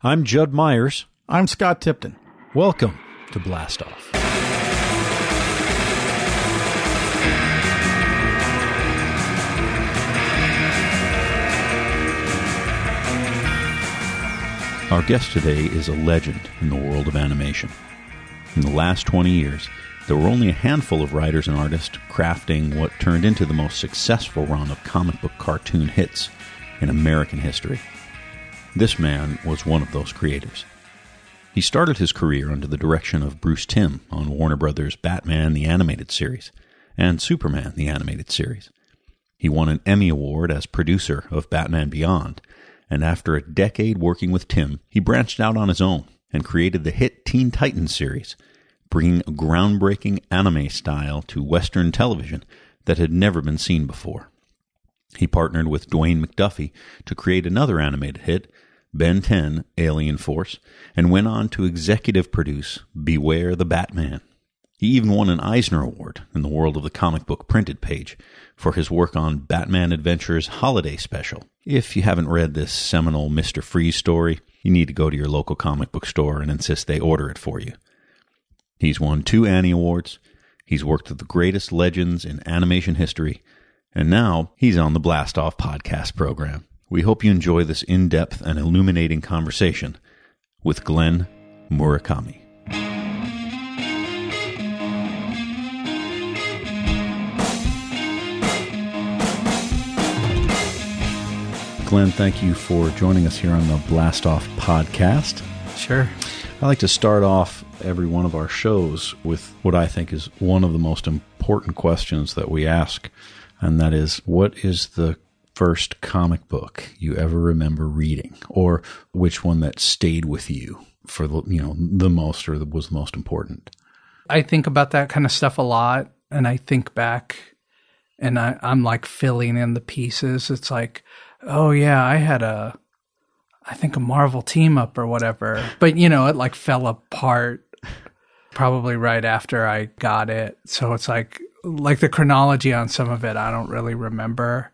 I'm Judd Myers. I'm Scott Tipton. Welcome to Blast Off. Our guest today is a legend in the world of animation. In the last 20 years, there were only a handful of writers and artists crafting what turned into the most successful run of comic book cartoon hits in American history. This man was one of those creators. He started his career under the direction of Bruce Timm on Warner Brothers' Batman the Animated Series and Superman the Animated Series. He won an Emmy Award as producer of Batman Beyond, and after a decade working with Timm, he branched out on his own and created the hit Teen Titans series, bringing a groundbreaking anime style to Western television that had never been seen before. He partnered with Dwayne McDuffie to create another animated hit, Ben 10, Alien Force, and went on to executive produce Beware the Batman. He even won an Eisner Award in the world of the comic book printed page for his work on Batman Adventures Holiday Special. If you haven't read this seminal Mr. Freeze story, you need to go to your local comic book store and insist they order it for you. He's won 2 Annie Awards, he's worked with the greatest legends in animation history, and now he's on the Blast Off podcast program. We hope you enjoy this in-depth and illuminating conversation with Glenn Murakami. Glenn, thank you for joining us here on the Blast Off podcast. Sure. I like to start off every one of our shows with what I think is one of the most important questions that we ask, and that is, what is the first comic book you ever remember reading, or which one that stayed with you for the most, or that was the most important? I think about that kind of stuff a lot, and I think back, and I'm like filling in the pieces. It's like, oh yeah, I had I think a Marvel team up or whatever, but it like fell apart probably right after I got it. So it's like the chronology on some of it, I don't really remember,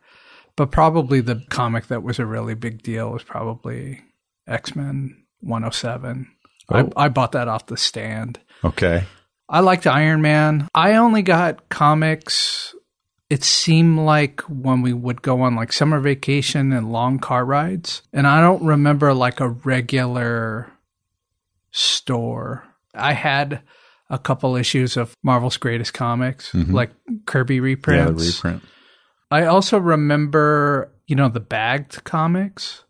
but probably the comic that was a really big deal was probably X-Men 107. Oh. I bought that off the stand. Okay. I liked Iron Man. I only got comics, it seemed like, when we would go on like summer vacation and long car rides. And I don't remember like a regular store. I had a couple issues of Marvel's Greatest Comics, like Kirby reprints. Yeah, the reprint. I also remember, the bagged comics.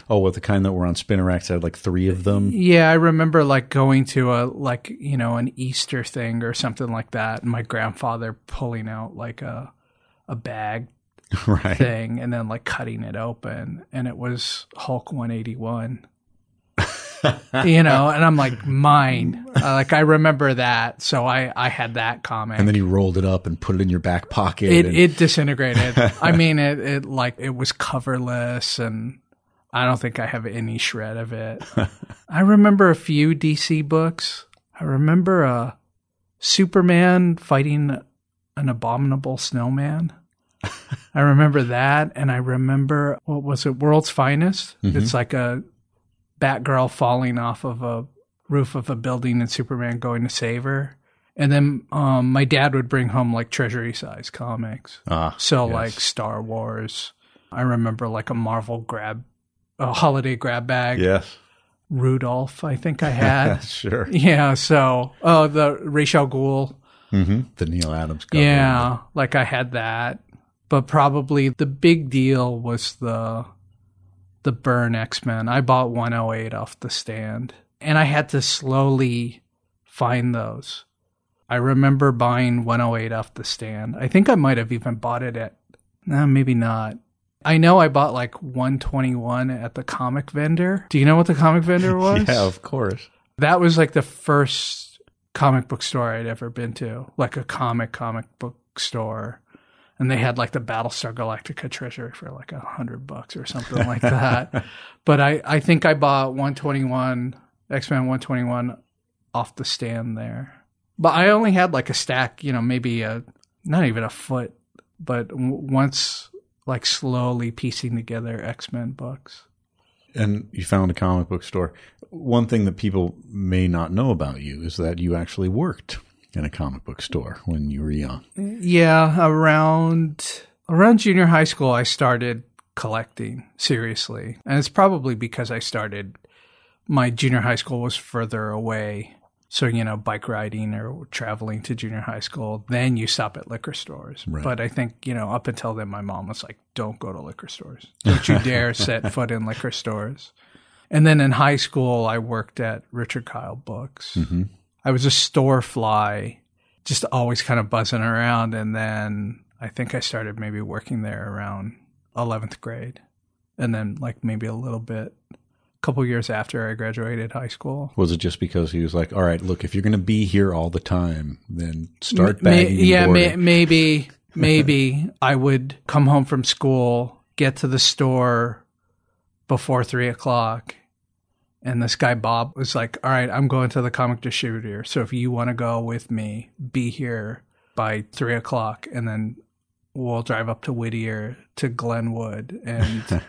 Oh, with the kind that were on spinner racks, I had like 3 of them. Yeah, I remember like going to an Easter thing or something like that, and my grandfather pulling out like a bag right. thing and then like cutting it open, and it was Hulk 181. And I'm like, mine. I remember that, so I had that comic. And then you rolled it up and put it in your back pocket. It disintegrated. I mean, it was coverless, and I don't think I have any shred of it. I remember a few DC books. I remember Superman fighting an abominable snowman. I remember that, and I remember, what was it, World's Finest? It's like a Batgirl falling off of a roof of a building and Superman going to save her. And then my dad would bring home like treasury-size comics. Yes. Like Star Wars. I remember like a holiday grab bag. Yes. Rudolph, I think I had. Sure. Yeah, so, the Ra's al Ghul. The Neil Adams cover. Yeah, like I had that. But probably the big deal was the Byrne X-Men. I bought 108 off the stand, and I had to slowly find those. I remember buying 108 off the stand. I think I might have even bought it maybe not. I know I bought like 121 at the comic vendor. Do you know what the comic vendor was? Yeah, of course. That was like the first comic book store I'd ever been to, like a comic book store. And they had like the Battlestar Galactica treasure for like $100 or something like that. But I think I bought X-Men 121 off the stand there. But I only had like a stack, maybe not even a foot, but once like slowly piecing together X-Men books. And you found a comic book store. One thing that people may not know about you is that you actually worked in a comic book store when you were young. Yeah, around junior high school, I started collecting seriously. And it's probably because my junior high school was further away. So, bike riding or traveling to junior high school, then you stop at liquor stores. Right. But I think, up until then, my mom was like, don't go to liquor stores. Don't you dare set foot in liquor stores. And then in high school, I worked at Richard Kyle Books. Mm-hmm. I was a store fly, just always kind of buzzing around. And then I think I started maybe working there around 11th grade. And then maybe a couple years after I graduated high school. Was it just because he was like, all right, look, if you're going to be here all the time, then start bagging and boarding. Maybe I would come home from school, get to the store before 3:00. And this guy, Bob, was like, all right, I'm going to the comic distributor. So if you want to go with me, be here by 3:00. And then we'll drive up to Whittier to Glenwood and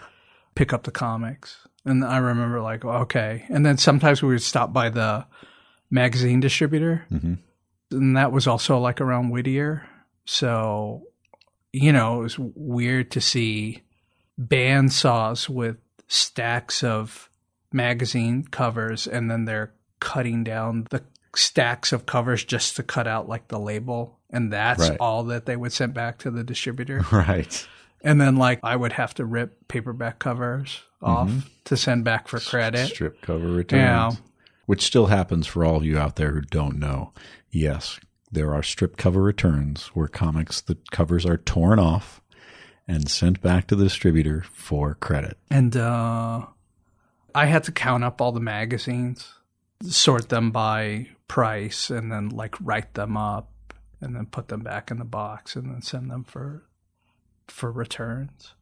pick up the comics. And I remember okay. And then sometimes we would stop by the magazine distributor. Mm-hmm. And that was also around Whittier. So, it was weird to see bandsaws with stacks of magazine covers. And then they're cutting down the stacks of covers just to cut out the label. And that's all that they would send back to the distributor. Right. And then I would have to rip paperback covers off to send back for credit. Strip cover returns. Which still happens for all of you out there who don't know. Yes, there are strip cover returns where the covers are torn off and sent back to the distributor for credit. And I had to count up all the magazines, sort them by price, and then write them up and then put them back in the box and then send them for returns.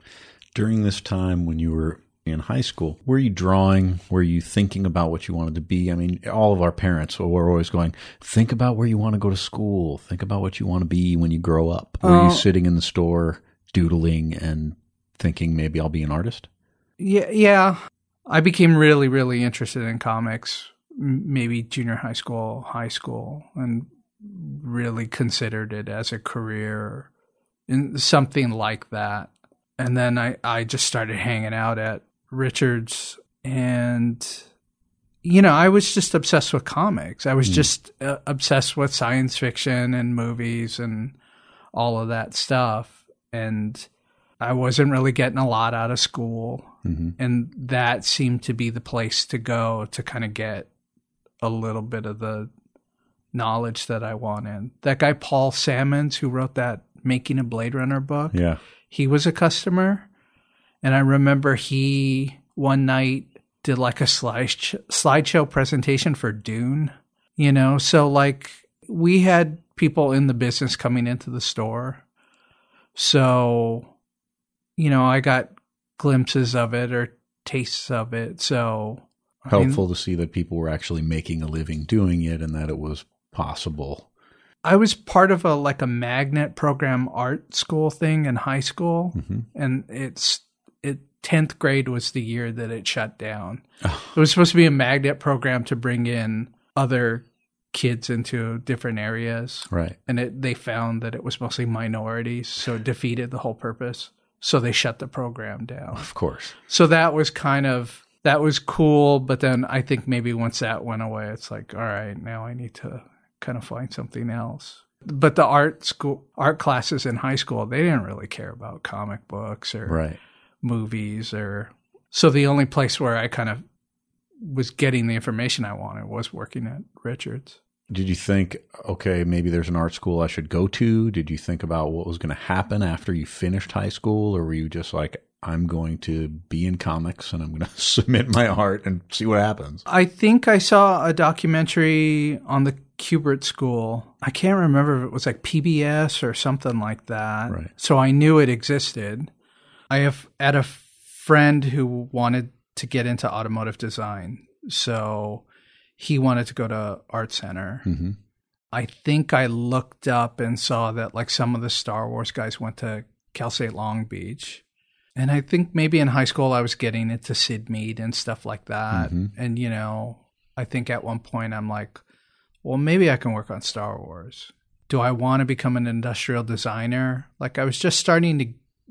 During this time when you were in high school, were you drawing? Were you thinking about what you wanted to be? I mean, all of our parents were always going, think about where you want to go to school. Think about what you want to be when you grow up. Were you sitting in the store doodling and thinking maybe I'll be an artist? Yeah. I became really, really interested in comics, maybe junior high school, and really considered it as a career in something like that. And then I just started hanging out at Richard's and, I was just obsessed with comics. I was just obsessed with science fiction and movies and all of that stuff. And I wasn't really getting a lot out of school. Mm-hmm. And that seemed to be the place to go to kind of get a little bit of the knowledge that I wanted. That guy, Paul Sammons, who wrote that Making a Blade Runner book. Yeah. He was a customer. And I remember he one night did a slideshow presentation for Dune, so we had people in the business coming into the store. So, I got glimpses of it or tastes of it. So helpful to see that people were actually making a living doing it and that it was possible. I was part of a magnet program art school thing in high school. Mm-hmm. And 10th grade was the year that it shut down. Oh. It was supposed to be a magnet program to bring in other kids into different areas. Right. And they found that it was mostly minorities. So it defeated the whole purpose. So they shut the program down. Of course. So that was that was cool. But then I think maybe once that went away, it's all right, now I need to kind of find something else. But the art classes in high school, they didn't really care about comic books or movies so the only place where I kind of was getting the information I wanted was working at Richard's. Did you think, okay, maybe there's an art school I should go to? Did you think about what was going to happen after you finished high school? Or were you just like, I'm going to be in comics and I'm going to submit my art and see what happens? I think I saw a documentary on the Kubert School. I can't remember if it was PBS or something like that. Right. So I knew it existed. I had a friend who wanted to get into automotive design. So he wanted to go to Art Center. Mm-hmm. I think I looked up and saw that some of the Star Wars guys went to Cal State Long Beach. And I think maybe in high school I was getting into Sid Mead and stuff like that. And, you know, I think at one point I'm like, well, maybe I can work on Star Wars. Do I want to become an industrial designer? Like I was just starting to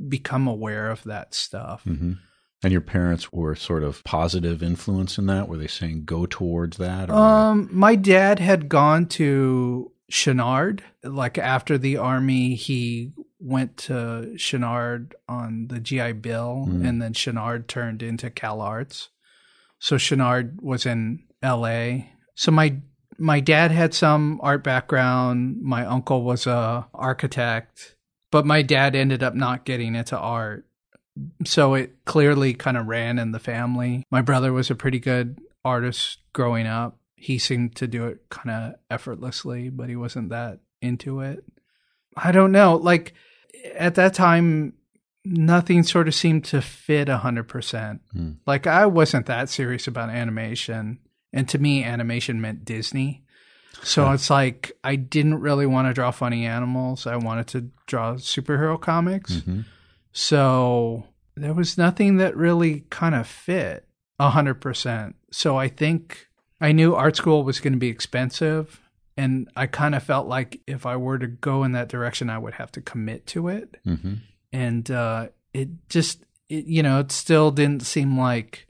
become aware of that stuff. And your parents were sort of positive influence in that? Were they saying go towards that? Or my dad had gone to Chenard. Like after the Army, he went to Chenard on the GI Bill, and then Chenard turned into Cal Arts. So Chenard was in LA. So my dad had some art background. My uncle was a architect, but my dad ended up not getting into art. So it clearly kind of ran in the family. My brother was a pretty good artist growing up. He seemed to do it kind of effortlessly, but he wasn't that into it. I don't know. Like at that time, nothing sort of seemed to fit 100%. Like I wasn't that serious about animation. And to me, animation meant Disney. So it's like I didn't really want to draw funny animals. I wanted to draw superhero comics. So there was nothing that really kind of fit 100%. So I think I knew art school was going to be expensive. And I kind of felt like if I were to go in that direction, I would have to commit to it. And it still didn't seem like,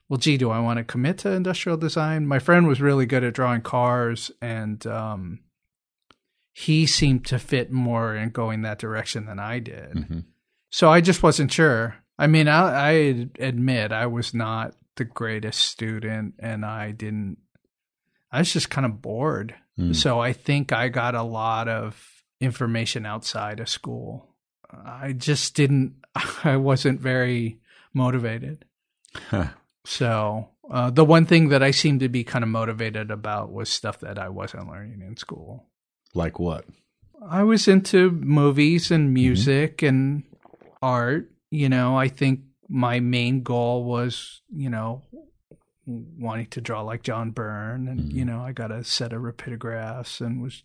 well, gee, do I want to commit to industrial design? My friend was really good at drawing cars, and he seemed to fit more in going that direction than I did. So I just wasn't sure. I mean, I admit I was not the greatest student, and I was just kind of bored. So I think I got a lot of information outside of school. I wasn't very motivated. So the one thing that I seemed to be kind of motivated about was stuff that I wasn't learning in school. Like what? I was into movies and music and art. You know, I think my main goal was, you know, wanting to draw like John Byrne. And, you know, I got a set of rapidographs and was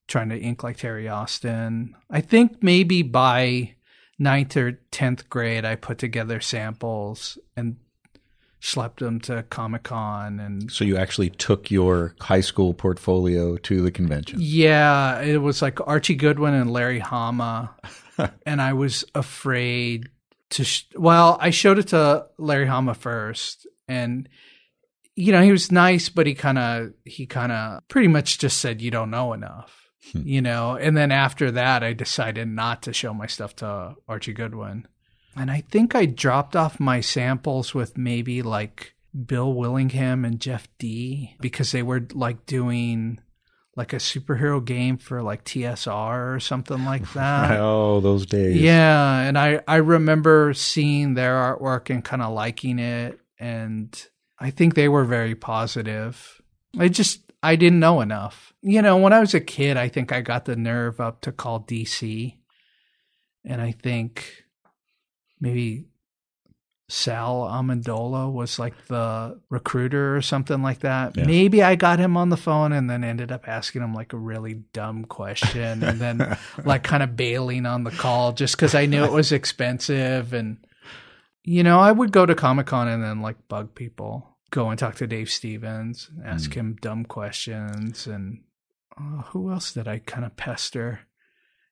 trying to ink like Terry Austin. I think maybe by 9th or 10th grade, I put together samples and schlepped them to Comic-Con. And so you actually took your high school portfolio to the convention? Yeah, it was like Archie Goodwin and Larry Hama. And I was afraid to, I showed it to Larry Hama first. And, you know, he was nice, but he kind of pretty much just said, you don't know enough, you know? And then after that, I decided not to show my stuff to Archie Goodwin. And I think I dropped off my samples with maybe like Bill Willingham and Jeff D, because they were like doing like a superhero game for like TSR or something like that. Oh, those days. Yeah. And I remember seeing their artwork and kind of liking it. And I think they were very positive. I didn't know enough. You know, when I was a kid, I think I got the nerve up to call DC. And I think maybe Sal Amendola was like the recruiter or something like that. Yeah. Maybe I got him on the phone and then ended up asking him like a really dumb question and then like kind of bailing on the call just because I knew it was expensive. And, you know, I would go to Comic-Con and then like bug people, go and talk to Dave Stevens, ask him dumb questions. And who else did I kind of pester?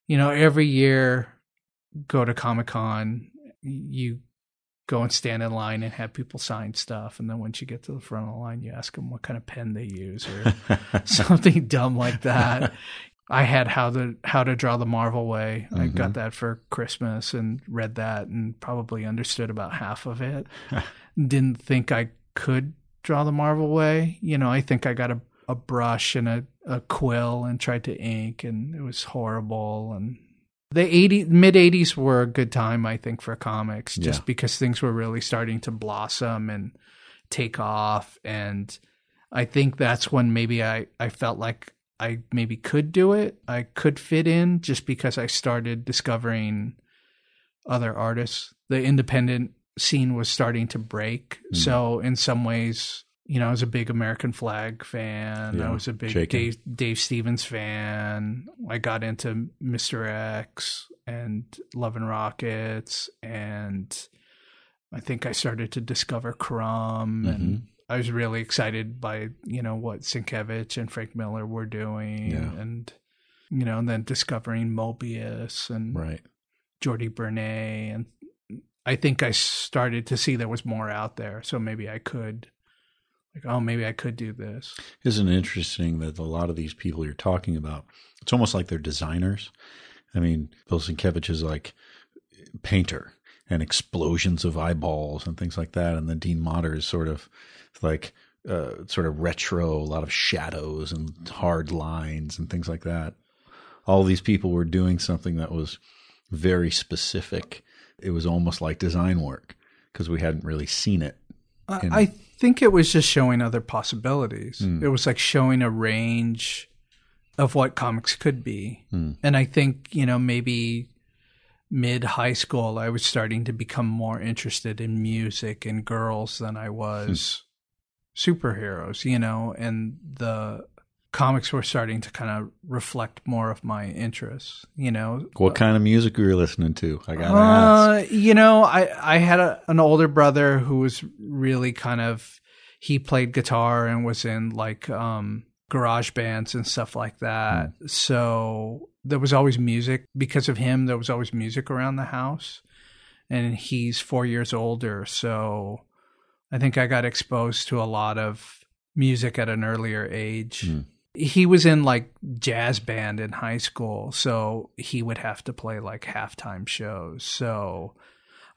You know, every year, go to Comic-Con, you go and stand in line and have people sign stuff. And then once you get to the front of the line, you ask them what kind of pen they use or something dumb like that. I had How to Draw the Marvel Way. I got that for Christmas and read that and probably understood about half of it. Didn't think I could draw the Marvel Way. You know, I think I got a brush and a quill and tried to ink, and it was horrible. And the mid-'80s were a good time, I think, for comics, just because things were really starting to blossom and take off. And I think that's when maybe I felt like I maybe could do it. I could fit in just because I started discovering other artists. The independent scene was starting to break. So in some ways, you know, I was a big American Flag fan. I was a big Dave Stevens fan. I got into Mr. X. and Love and Rockets, and I think I started to discover Crumb, and I was really excited by, what Sienkiewicz and Frank Miller were doing, and, and then discovering Mobius and Jordi Bernay, and I think I started to see there was more out there, so maybe I could do this. Isn't it interesting that a lot of these people you're talking about, it's almost like they're designers. I mean, Bill Sienkiewicz is like painter and explosions of eyeballs and things like that. And then Dean Motter is sort of like sort of retro, a lot of shadows and hard lines and things like that. All these people were doing something that was very specific. It was almost like design work because we hadn't really seen it. I think it was just showing other possibilities. It was like showing a range of what comics could be. And I think, maybe mid-high school, I was starting to become more interested in music and girls than I was superheroes, and the comics were starting to kind of reflect more of my interests, What kind of music were you listening to? I got to ask. I had an older brother who was really he played guitar and was in like garage bands and stuff like that. So there was always music. Because of him, there was always music around the house. And he's 4 years older. So I think I got exposed to a lot of music at an earlier age. He was in like jazz band in high school, so he would have to play like halftime shows. So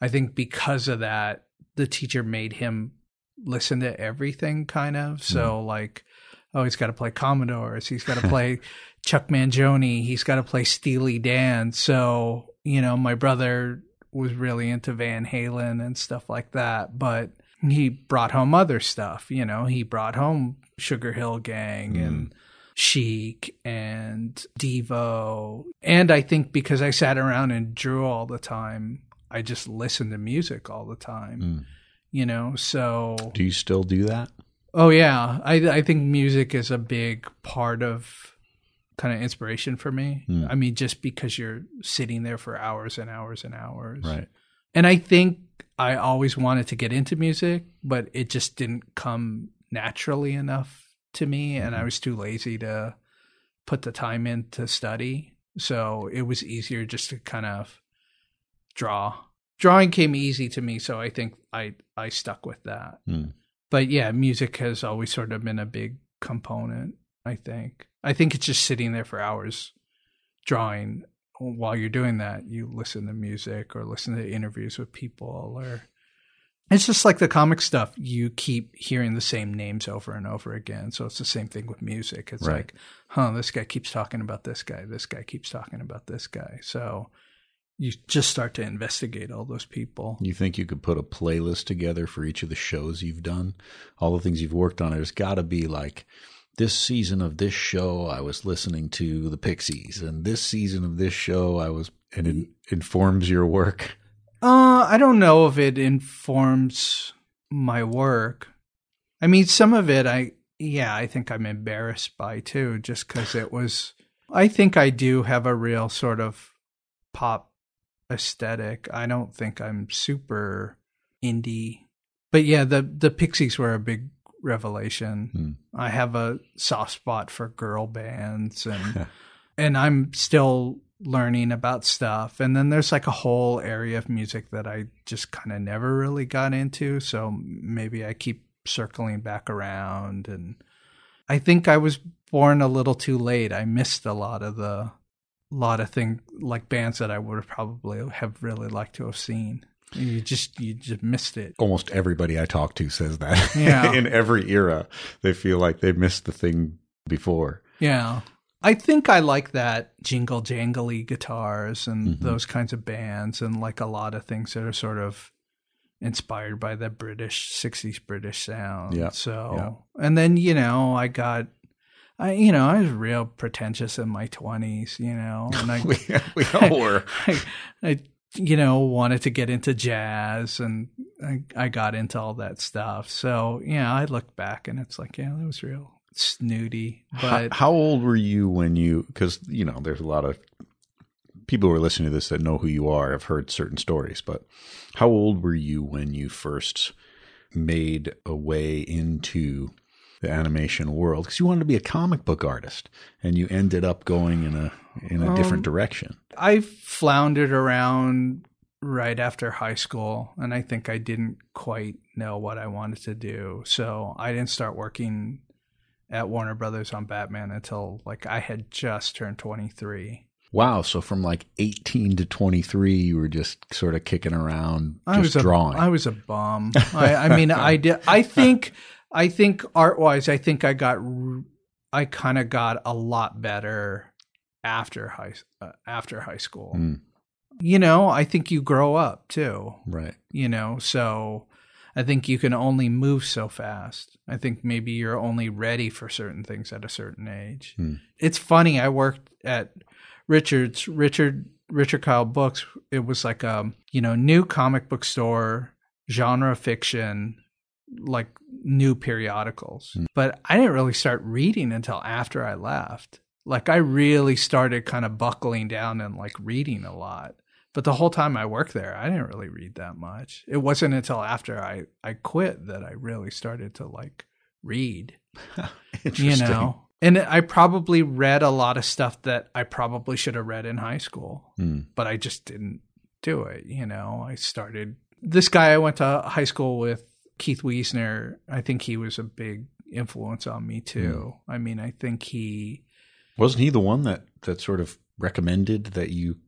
I think because of that, the teacher made him listen to everything kind of. So like, he's got to play Commodores. He's got to play Chuck Mangione. He's got to play Steely Dan. So, my brother was really into Van Halen and stuff like that, but he brought home other stuff. He brought home Sugar Hill Gang and Chic and Devo. And I think because I sat around and drew all the time, I just listened to music all the time, so. Do you still do that? Oh, yeah. I think music is a big part of kind of inspiration for me. I mean, just because you're sitting there for hours and hours and hours. Right. And I think I always wanted to get into music, but it just didn't come naturally enough to me, and I was too lazy to put the time in to study. So it was easier just to kind of draw. Drawing came easy to me, so I think I stuck with that. But yeah, music has always sort of been a big component, I think. I think it's just sitting there for hours drawing. While you're doing that, you listen to music or listen to interviews with people, or it's just like the comic stuff. You keep hearing the same names over and over again. So it's the same thing with music. It's like, this guy keeps talking about this guy. This guy keeps talking about this guy. So you just start to investigate all those people. You think you could put a playlist together for each of the shows you've done? All the things you've worked on, there's got to be like, this season of this show, I was listening to the Pixies, and this season of this show, and it informs your work. I don't know if it informs my work. I mean, some of it, I think I'm embarrassed by too, just because I think I do have a real sort of pop aesthetic. I don't think I'm super indie, but yeah, the Pixies were a big revelation. I have a soft spot for girl bands, and I'm still learning about stuff. And then there's like a whole area of music that I just kind of never really got into. So maybe I keep circling back around. And I think I was born a little too late. I missed a lot of things, like bands that I would have probably have really liked to have seen. You just missed it. Almost everybody I talk to says that. Yeah. In every era, they feel like they missed the thing before. Yeah. I think I like that jingle jangly guitars and those kinds of bands, and like a lot of things that are sort of inspired by the 60s British sound. Yeah. So, and then, I was real pretentious in my 20s, and we all were. I wanted to get into jazz, and I got into all that stuff. So, I look back and it's like, that was real snooty. But how old were you when because, there's a lot of people who are listening to this that know who you are have heard certain stories, but how old were you when you first made a way into the animation world? Because you wanted to be a comic book artist, and you ended up going in a different direction. I floundered around right after high school, and I think I didn't quite know what I wanted to do. So I didn't start working at Warner Brothers on Batman until like I had just turned 23. Wow. So from like 18 to 23, you were just sort of kicking around, drawing. I was a bum. I mean, I did. I think art-wise, I think I kind of got a lot better after high school. Mm. You know, I think you grow up too. Right. You know, so I think you can only move so fast. I think maybe you're only ready for certain things at a certain age. Mm. It's funny. I worked at Richard Kyle Books. It was like a, new comic book store, genre fiction, like new periodicals. Mm. But I didn't really start reading until after I left. Like I really started kind of buckling down and like reading a lot. But the whole time I worked there, I didn't really read that much. It wasn't until after I quit that I really started to like read. Interesting. And I probably read a lot of stuff that I probably should have read in high school, but I just didn't do it. This guy I went to high school with, Keith Wiesner, I think he was a big influence on me too. I mean, I think wasn't he the one that sort of recommended that you?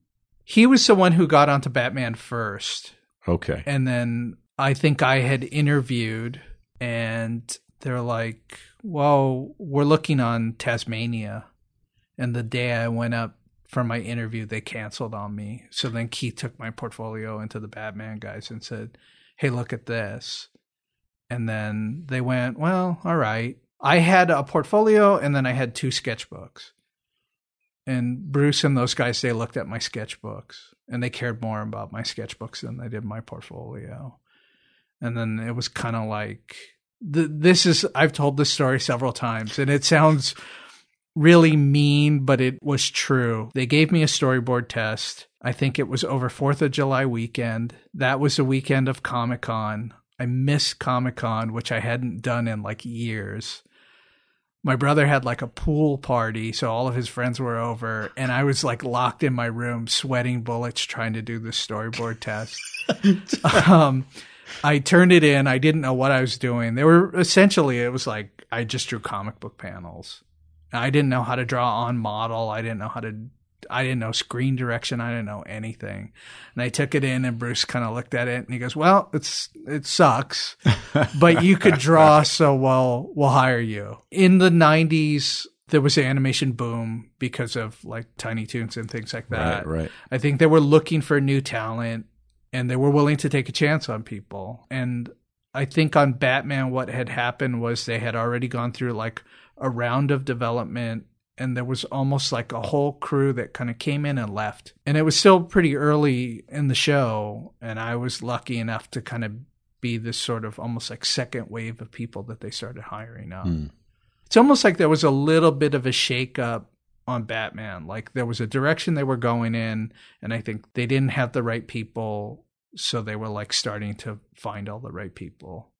He was the one who got onto Batman first. Okay. And then I think I had interviewed and they're like, well, we're looking on Tasmania. And the day I went up for my interview, they canceled on me. So then Keith took my portfolio into the Batman guys and said, hey, look at this. And then they went, well, all right. I had a portfolio and then I had 2 sketchbooks. And Bruce and those guys, they looked at my sketchbooks and they cared more about my sketchbooks than they did my portfolio. And then it was kind of like, I've told this story several times and it sounds really mean, but it was true. They gave me a storyboard test. I think it was over 4th of July weekend. That was the weekend of Comic-Con. I missed Comic-Con, which I hadn't done in like years. My brother had like a pool party, so all of his friends were over, and I was like locked in my room, sweating bullets, trying to do the storyboard test. I turned it in. I didn't know what I was doing. It was like I just drew comic book panels. I didn't know how to draw on model. I didn't know screen direction. I didn't know anything. And I took it in and Bruce kind of looked at it and he goes, well, it sucks, but you could draw. So we'll hire you. In the 90s, there was an animation boom because of like Tiny Toons and things like that. Right. I think they were looking for new talent and they were willing to take a chance on people. And I think on Batman, what had happened was they had already gone through like a round of development. And there was almost like a whole crew that kind of came in and left. And it was still pretty early in the show. And I was lucky enough to kind of be this sort of almost like second wave of people that they started hiring up. It's almost like there was a little bit of a shakeup on Batman. Like there was a direction they were going in. And I think they didn't have the right people. So they were like starting to find all the right people.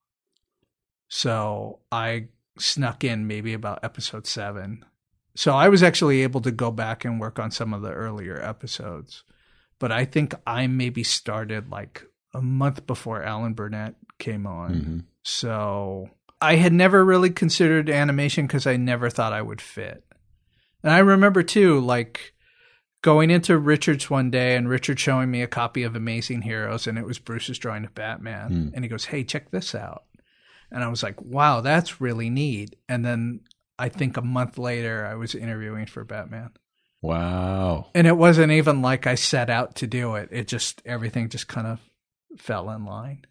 So I snuck in maybe about episode 7. So I was actually able to go back and work on some of the earlier episodes. But I think I maybe started like a month before Alan Burnett came on. Mm-hmm. So I had never really considered animation because I never thought I would fit. And I remember too, like going into Richard's one day and Richard showing me a copy of Amazing Heroes and it was Bruce's drawing of Batman. And he goes, hey, check this out. And I was like, wow, that's really neat. And then I think a month later, I was interviewing for Batman. Wow. And it wasn't even like I set out to do it. Everything just kind of fell in line.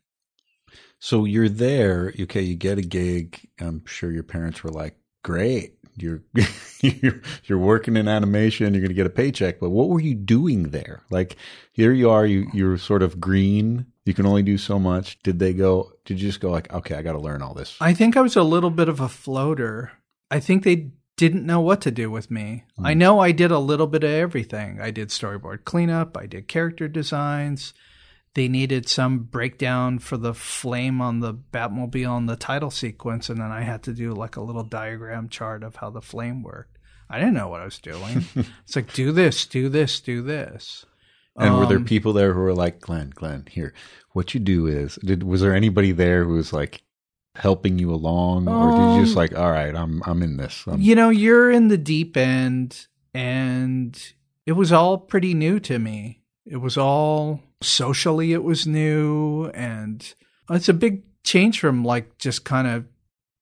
So you're there. Okay, you get a gig. I'm sure your parents were like, great. You're working in animation. You're going to get a paycheck. But what were you doing there? Like, here you are. You're sort of green. You can only do so much. Did you just go like, okay, I got to learn all this? I think I was a little bit of a floater. I think they didn't know what to do with me. I know I did a little bit of everything. I did storyboard cleanup. I did character designs. They needed some breakdown for the flame on the Batmobile in the title sequence, and then I had to do like a little diagram chart of how the flame worked. I didn't know what I was doing. It's like, do this, do this, do this. And were there people there who were like, Glenn, here, what you do is, was there anybody there who was like helping you along, or did you just like, all right, I'm in this? You're in the deep end, and it was all pretty new to me. It was all socially, it was new, and it's a big change from like just kind of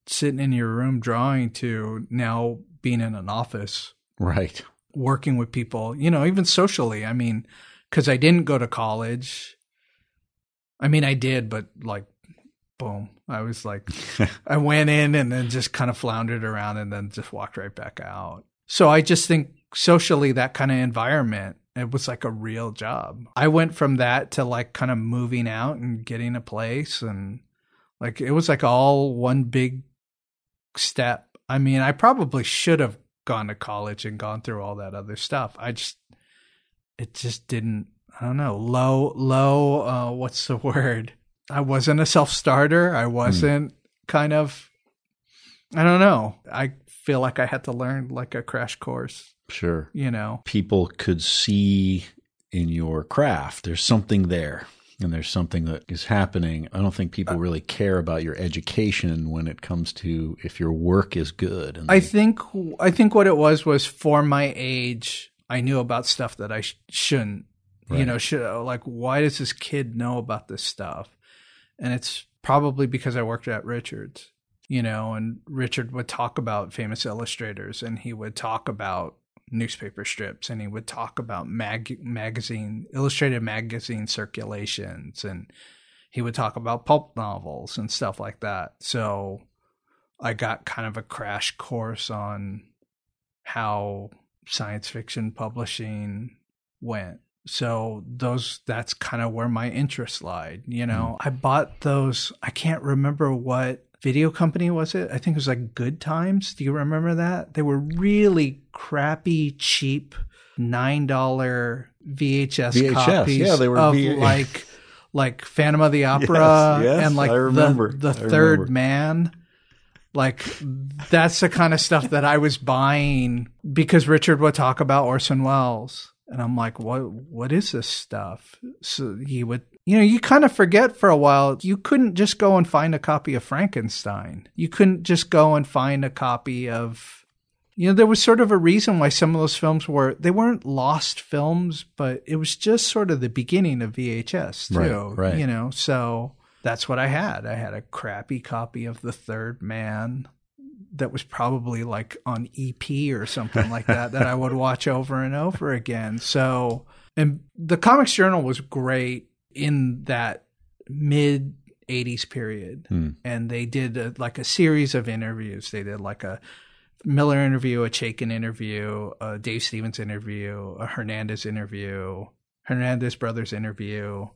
sitting in your room drawing to now being in an office, right? Working with people, even socially. I mean, because I didn't go to college. I mean, I did, but like, boom. I was like, I went in and then just kind of floundered around and then just walked right back out. So I just think socially, that kind of environment, it was like a real job. I went from that to like kind of moving out and getting a place, and like it was like all one big step. I mean, I probably should have gone to college and gone through all that other stuff. It just didn't, I don't know, low, what's the word? I wasn't a self-starter. I wasn't kind of, I don't know. I feel like I had to learn like a crash course. Sure. People could see in your craft, there's something there, and there's something that is happening. I don't think people really care about your education when it comes to if your work is good. And I think what it was for my age, I knew about stuff that I shouldn't. Right. Like, why does this kid know about this stuff? And it's probably because I worked at Richards, and Richard would talk about famous illustrators, and he would talk about newspaper strips, and he would talk about illustrated magazine circulations, and he would talk about pulp novels and stuff like that. So I got kind of a crash course on how science fiction publishing went. So that's kind of where my interest lied. I bought those. I can't remember what video company was it. I think it was like Good Times. Do you remember that? They were really crappy, cheap $9 VHS copies. Yeah, they were of like Phantom of the Opera yes, and like I remember. the Third Man. Like, that's the kind of stuff that I was buying because Richard would talk about Orson Welles. And I'm like, what is this stuff? So he would, you kind of forget for a while. You couldn't just go and find a copy of Frankenstein. You couldn't just go and find a copy of, there was sort of a reason why some of those films they weren't lost films, but it was just sort of the beginning of VHS too. Right. So that's what I had. I had a crappy copy of The Third Man that was probably like on EP or something like that I would watch over and over again. So, and the Comics Journal was great in that mid 80s period. And they did a series of interviews. They did like a Miller interview, a Chaykin interview, a Dave Stevens interview, a Hernandez Brothers interview.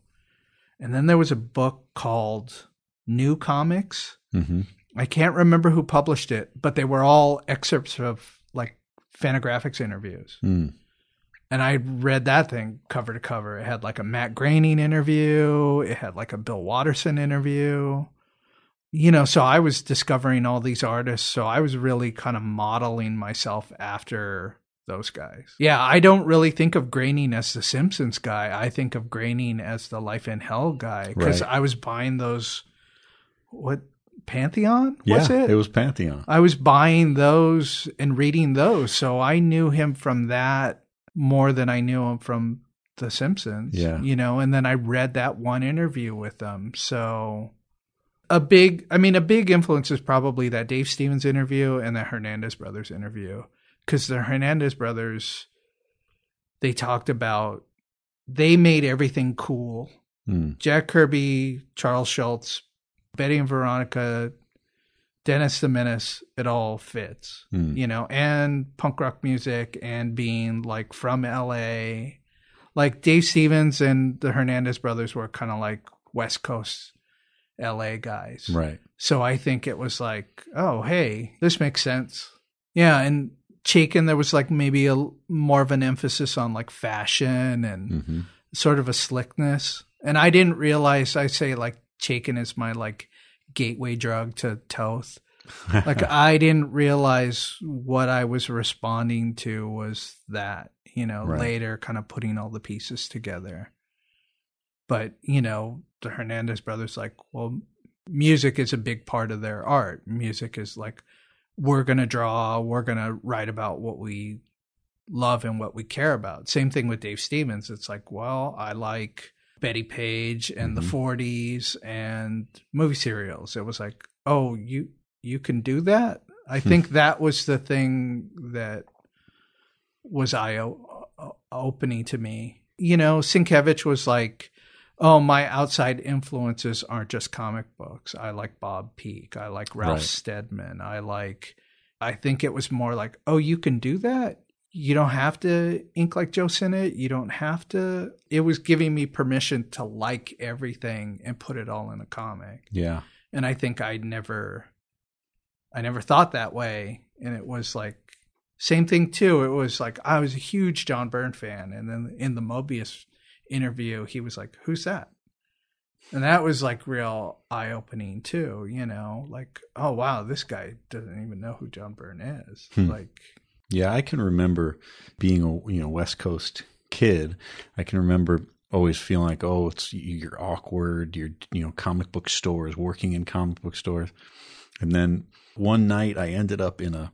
And then there was a book called New Comics. Mm-hmm. I can't remember who published it, but they were all excerpts of like Fantagraphics interviews. And I read that thing cover to cover. It had like a Matt Groening interview. It had like a Bill Watterson interview. So I was discovering all these artists. So I was really kind of modeling myself after those guys. Yeah, I don't really think of Groening as the Simpsons guy. I think of Groening as the Life in Hell guy because I was buying those, Pantheon? Was it? It was Pantheon. I was buying those and reading those. So I knew him from that more than I knew him from The Simpsons. Yeah. And then I read that one interview with them. So a big influence is probably that Dave Stevens interview and the Hernandez Brothers interview. Because the Hernandez Brothers, they talked about, they made everything cool. Jack Kirby, Charles Schultz, Betty and Veronica, Dennis the Menace, it all fits, and punk rock music and being like from LA. Like Dave Stevens and the Hernandez Brothers were kind of like West Coast LA guys. Right. So I think it was like, oh, hey, this makes sense. Yeah, and Chaykin, there was like maybe more of an emphasis on like fashion and sort of a slickness. And I didn't realize, I say like Chaykin is my like gateway drug to Toth. Like I didn't realize what I was responding to was that, later kind of putting all the pieces together. But, the Hernandez brothers, like, well, music is a big part of their art. Music is like, we're going to draw, we're going to write about what we love and what we care about. Same thing with Dave Stevens. It's like, well, I like Betty Page and the 40s and movie serials. It was like, oh, you can do that? I think that was the thing that was eye-opening to me. Sienkiewicz was like, oh, my outside influences aren't just comic books. I like Bob Peak. I like Ralph Steadman. I think it was more like, oh, you can do that? You don't have to ink like Joe Sinnott. You don't have to. It was giving me permission to like everything and put it all in a comic. Yeah. And I think I never thought that way. And it was like, same thing too. It was like, I was a huge John Byrne fan. And then in the Mobius interview, he was like, who's that? And that was like real eye-opening too, like, oh wow, this guy doesn't even know who John Byrne is. Like, yeah, I can remember being a West Coast kid. I can remember always feeling like, oh, you're awkward. You're comic book stores, working in comic book stores. And then one night I ended up in a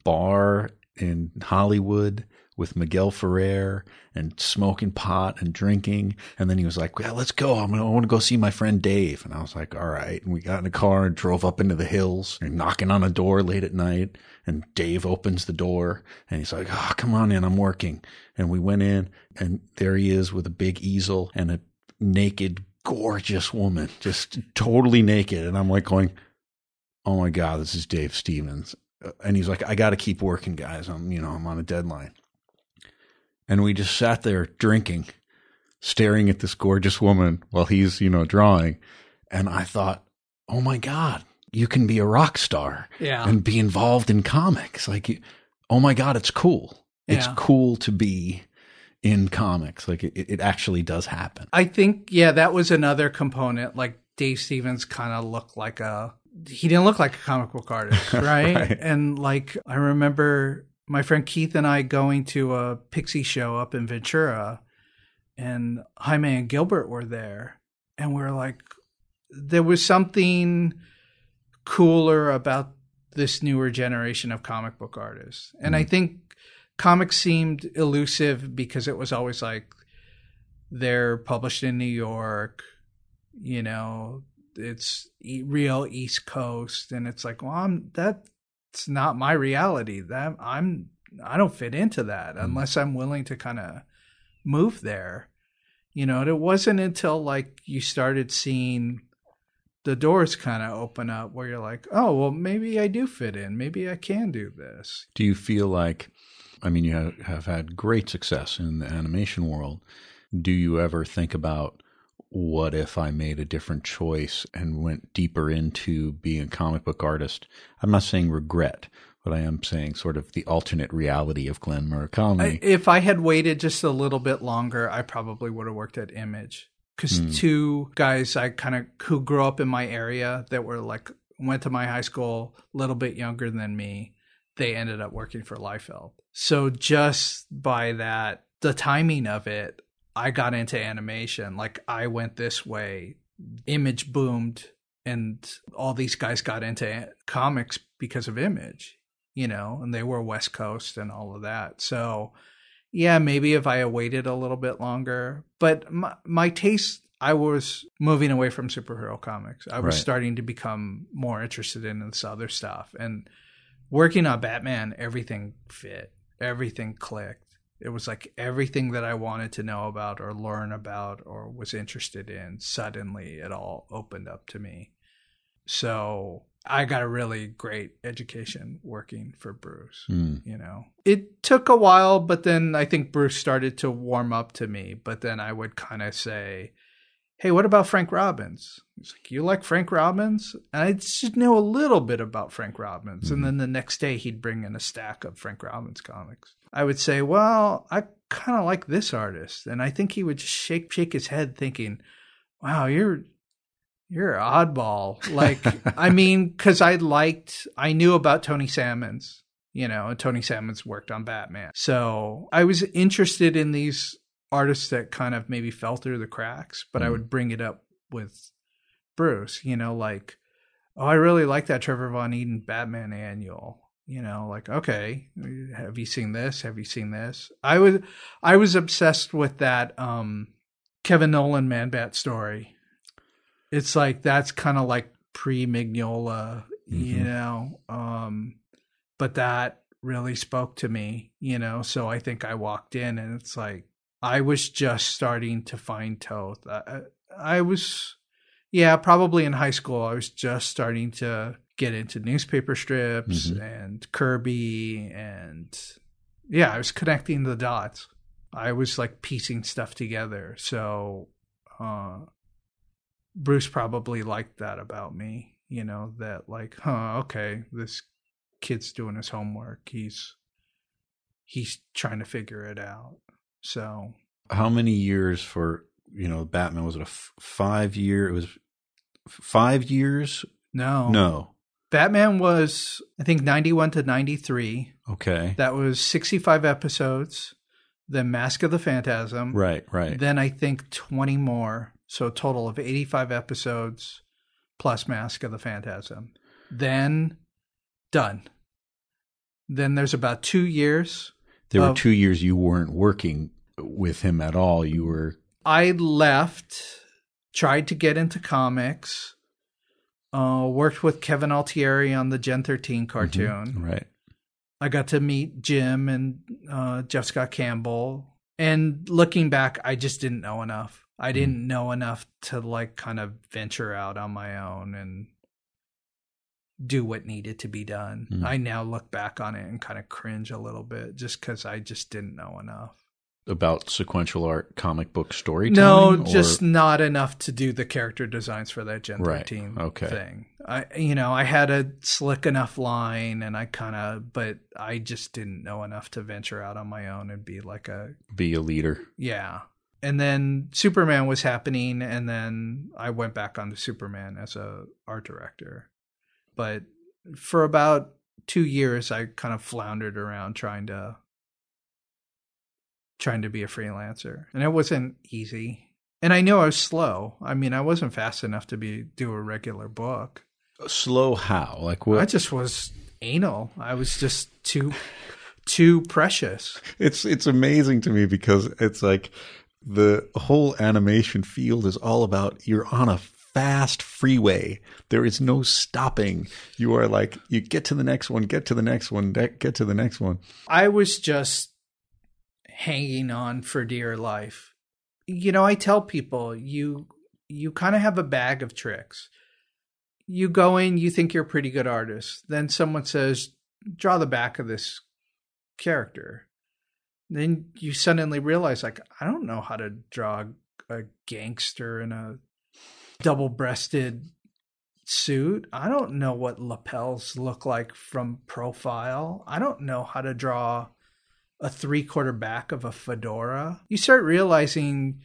bar in Hollywood with Miguel Ferrer and smoking pot and drinking. And then he was like, yeah, let's go. I want to go see my friend Dave. And I was like, all right. And we got in a car and drove up into the hills and knocking on a door late at night. And Dave opens the door and he's like, oh, come on in. I'm working. And we went in and there he is with a big easel and a naked, gorgeous woman, just totally naked. And I'm like going, oh my God, this is Dave Stevens. And he's like, I got to keep working, guys. I'm on a deadline. And we just sat there drinking, staring at this gorgeous woman while he's, drawing. And I thought, oh my God, you can be a rock star and be involved in comics. Like, oh my God, it's cool. It's cool to be in comics. Like it actually does happen. I think, that was another component. Like Dave Stevens kind of looked like he didn't look like a comic book artist, right? Right. And like, I remember my friend Keith and I going to a Pixie show up in Ventura, and Jaime and Gilbert were there. And we're like, there was something cooler about this newer generation of comic book artists. And I think comics seemed elusive because it was always like, they're published in New York, it's real East Coast. And it's like, well, that's not my reality. I don't fit into that unless I'm willing to kind of move there. And it wasn't until like you started seeing the doors kind of open up where you're like, oh, well, maybe I do fit in. Maybe I can do this. Do you feel like, you have had great success in the animation world. Do you ever think about, what if I made a different choice and went deeper into being a comic book artist? I'm not saying regret, but I am saying sort of the alternate reality of Glenn Murakami. If I had waited just a little bit longer, I probably would have worked at Image. Because two guys who grew up in my area that were like, went to my high school, a little bit younger than me, they ended up working for Liefeld. So just by that, the timing of it, I got into animation. Like I went this way, Image boomed, and all these guys got into comics because of Image, and they were West Coast and all of that. So yeah, maybe if I had waited a little bit longer, but my taste, I was moving away from superhero comics. I was starting to become more interested in this other stuff, and working on Batman, everything fit, everything clicked. It was like everything that I wanted to know about or learn about or was interested in, suddenly it all opened up to me. So I got a really great education working for Bruce. It took a while, but then I think Bruce started to warm up to me. But then I would kind of say, hey, what about Frank Robbins? He's like, you like Frank Robbins? And I just know a little bit about Frank Robbins. Mm-hmm. And then the next day he'd bring in a stack of Frank Robbins comics. I would say, well, I kind of like this artist. And I think he would just shake his head thinking, wow, you're an oddball. Like, I mean, because I knew about Tony Sammons, and Tony Sammons worked on Batman. So I was interested in these artists that kind of maybe fell through the cracks, but I would bring it up with Bruce, like, oh, I really like that Trevor Von Eeden Batman annual. Like, okay, have you seen this? Have you seen this? I was obsessed with that Kevin Nolan Man-Bat story. It's like, that's kind of like pre-Mignola, but that really spoke to me, so I think I walked in and it's like, I was just starting to find Toth. I was, probably in high school, I was just starting to get into newspaper strips and Kirby and I was connecting the dots. I was like piecing stuff together. So Bruce probably liked that about me, that like, okay, this kid's doing his homework. He's trying to figure it out. So how many years for, Batman? Was it a 5 year? It was 5 years? No. Batman was, I think, 91 to 93. Okay. That was 65 episodes. Then Mask of the Phantasm. Right. Then I think 20 more. So a total of 85 episodes plus Mask of the Phantasm. Then done. Then there's about 2 years. There were 2 years you weren't working with him at all. You were... I left, tried to get into comics, worked with Kevin Altieri on the Gen 13 cartoon. Right. I got to meet Jim and Jeff Scott Campbell. And looking back, I just didn't know enough. I didn't know enough to like kind of venture out on my own and do what needed to be done. I now look back on it and kind of cringe a little bit just because I just didn't know enough. About sequential art comic book storytelling? No, just not enough to do the character designs for that Gen 13 thing. I had a slick enough line and but I just didn't know enough to venture out on my own and be a leader. Yeah. And then Superman was happening and then I went back onto Superman as a art director. But for about 2 years, I kind of floundered around trying to be a freelancer. And it wasn't easy. And I knew I was slow. I mean, I wasn't fast enough to do a regular book. Slow how? Like what? I just was anal. I was just too precious. It's amazing to me because it's like the whole animation field is all about you're on a fast freeway. There is no stopping. You are like, you get to the next one, get to the next one, get to the next one. I was just hanging on for dear life. I tell people, you kind of have a bag of tricks. You go in, you think you're a pretty good artist. Then someone says, draw the back of this character. Then you suddenly realize, like, I don't know how to draw a gangster in a double-breasted suit. I don't know what lapels look like from profile. I don't know how to draw a 3/4 back of a fedora. You start realizing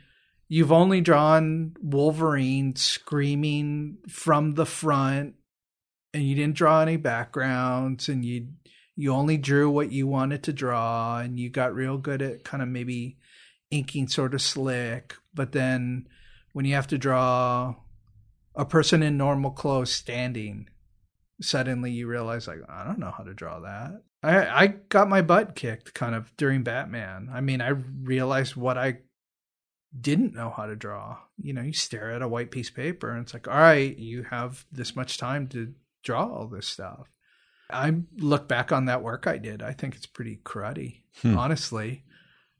you've only drawn Wolverine screaming from the front and you didn't draw any backgrounds and you only drew what you wanted to draw and you got real good at kind of maybe inking sort of slick. But then when you have to draw a person in normal clothes standing, suddenly you realize, like, I don't know how to draw that. I got my butt kicked kind of during Batman. I mean, I realized what I didn't know how to draw. You stare at a white piece of paper and it's like, all right, you have this much time to draw all this stuff. I look back on that work I did. I think it's pretty cruddy, honestly.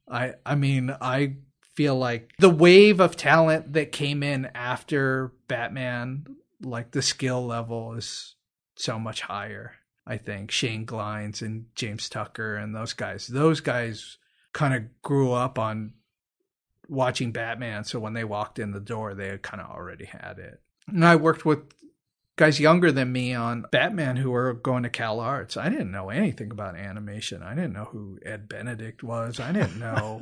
I mean, I feel like the wave of talent that came in after Batman, like the skill level is so much higher. I think Shane Glines and James Tucker and those guys kind of grew up on watching Batman. So when they walked in the door, they had kind of already had it. And I worked with guys younger than me on Batman who were going to Cal Arts. I didn't know anything about animation. I didn't know who Ed Benedict was. I didn't know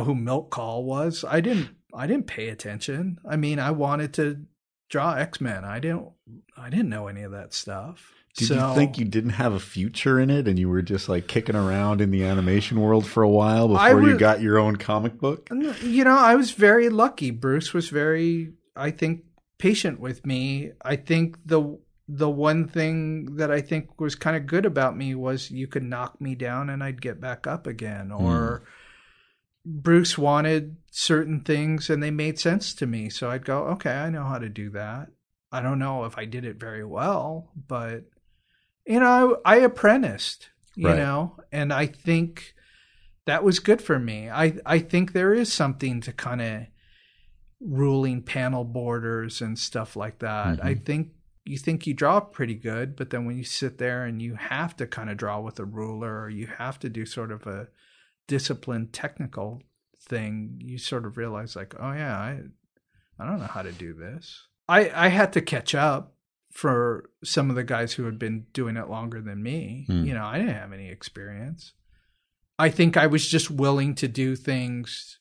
who Milt Kahl was. I didn't pay attention. I mean, I wanted to draw X-Men. I didn't know any of that stuff. Did you think you didn't have a future in it and you were just like kicking around in the animation world for a while before you got your own comic book? You know, I was very lucky. Bruce was very, I think, patient with me. I think the one thing that I think was kind of good about me was you could knock me down and I'd get back up again. Or Bruce wanted certain things and they made sense to me. So I'd go, okay, I know how to do that. I don't know if I did it very well, but you know, I apprenticed, you know, and I think that was good for me. I think there is something to kind of ruling panel borders and stuff like that. I think you draw pretty good, but then when you sit there and you have to kind of draw with a ruler or you have to do sort of a disciplined technical thing, you sort of realize like, oh yeah, I don't know how to do this. I had to catch up for some of the guys who had been doing it longer than me. You know, I didn't have any experience. I think I was just willing to do things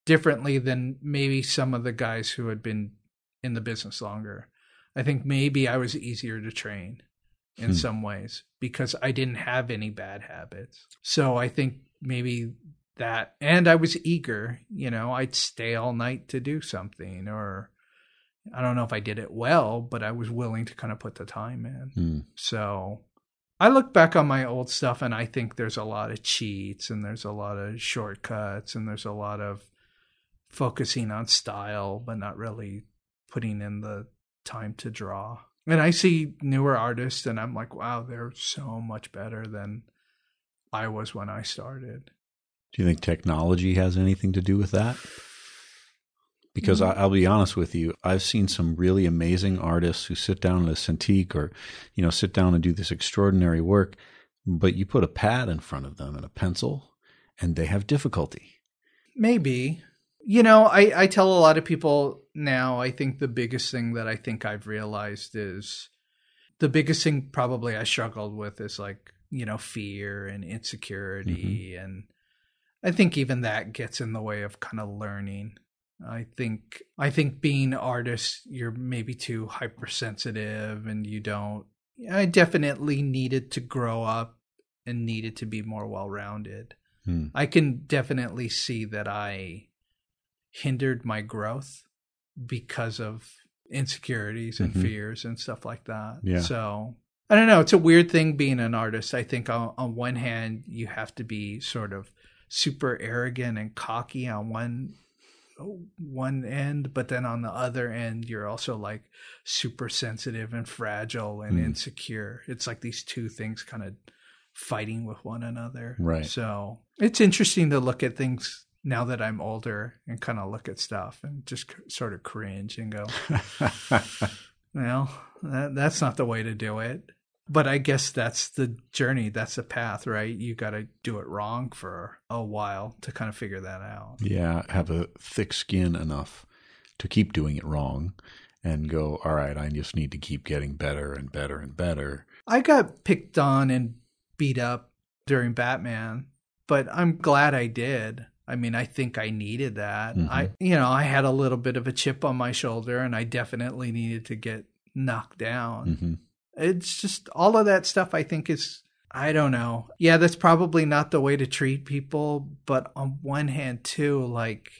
differently than maybe some of the guys who had been in the business longer. I think maybe I was easier to train in some ways because I didn't have any bad habits. So I think maybe that, and I was eager, you know, I'd stay all night to do something, or I don't know if I did it well, but I was willing to kind of put the time in. So I look back on my old stuff and I think there's a lot of cheats and there's a lot of shortcuts and there's a lot of focusing on style, but not really putting in the time to draw. And I see newer artists and I'm like, wow, they're so much better than I was when I started. Do you think technology has anything to do with that? Because I'll be honest with you, I've seen some really amazing artists who sit down at a Cintiq or, you know, sit down and do this extraordinary work, but you put a pad in front of them and a pencil and they have difficulty. Maybe. You know, I tell a lot of people now, I think the biggest thing that I think I've realized is the biggest thing probably I struggled with is like, you know, fear and insecurity. And I think even that gets in the way of kind of learning. I think being artists, you're maybe too hypersensitive and I definitely needed to grow up and needed to be more well-rounded. I can definitely see that I hindered my growth because of insecurities and fears and stuff like that. Yeah. So I don't know. It's a weird thing being an artist. I think on one hand, you have to be sort of super arrogant and cocky on one end, but then on the other end you're also like super sensitive and fragile and insecure. It's like these two things kind of fighting with one another. Right. So it's interesting to look at things now that I'm older and kind of look at stuff and just sort of cringe and go, well, that's not the way to do it. But I guess that's the journey. That's the path, right? You got to do it wrong for a while to kind of figure that out. Yeah, have a thick skin enough to keep doing it wrong and go, all right, I just need to keep getting better and better and better. I got picked on and beat up during Batman, but I'm glad I did. I mean, I think I needed that. I had a little bit of a chip on my shoulder and I definitely needed to get knocked down. It's just all of that stuff I think is, I don't know. Yeah, that's probably not the way to treat people. But on one hand, too, like,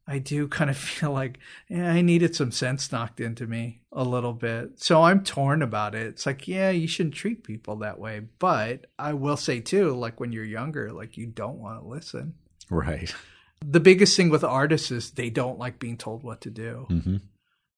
I do kind of feel like I needed some sense knocked into me a little bit. So I'm torn about it. It's like, yeah, you shouldn't treat people that way. But I will say, too, like when you're younger, like you don't want to listen. Right. The biggest thing with artists is they don't like being told what to do.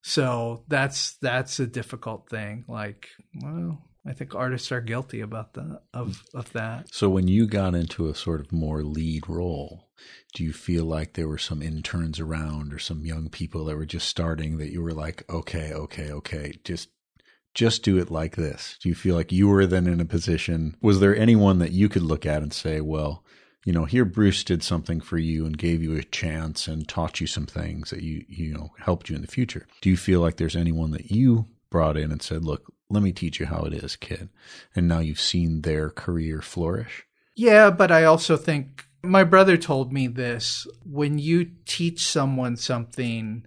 So that's a difficult thing. Like, well, I think artists are guilty about that, of that. So when you got into a sort of more lead role, do you feel like there were some interns around or some young people that were just starting that you were like, okay, just do it like this? Do you feel like you were then in a position, was there anyone that you could look at and say, well, here Bruce did something for you and gave you a chance and taught you some things that helped you in the future. Do you feel like there's anyone that you brought in and said, look, let me teach you how it is, kid, and now you've seen their career flourish? Yeah, but I also think my brother told me this: when you teach someone something,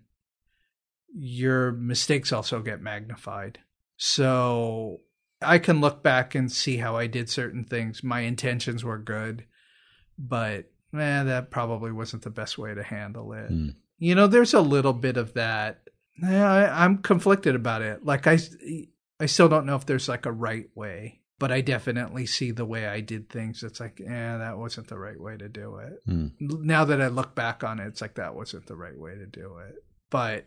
your mistakes also get magnified. So I can look back and see how I did certain things. My intentions were good, but that probably wasn't the best way to handle it. There's a little bit of that. I'm conflicted about it. Like I still don't know if there's like a right way, but I definitely see the way I did things. It's like, that wasn't the right way to do it. Now that I look back on it, it's like, that wasn't the right way to do it. But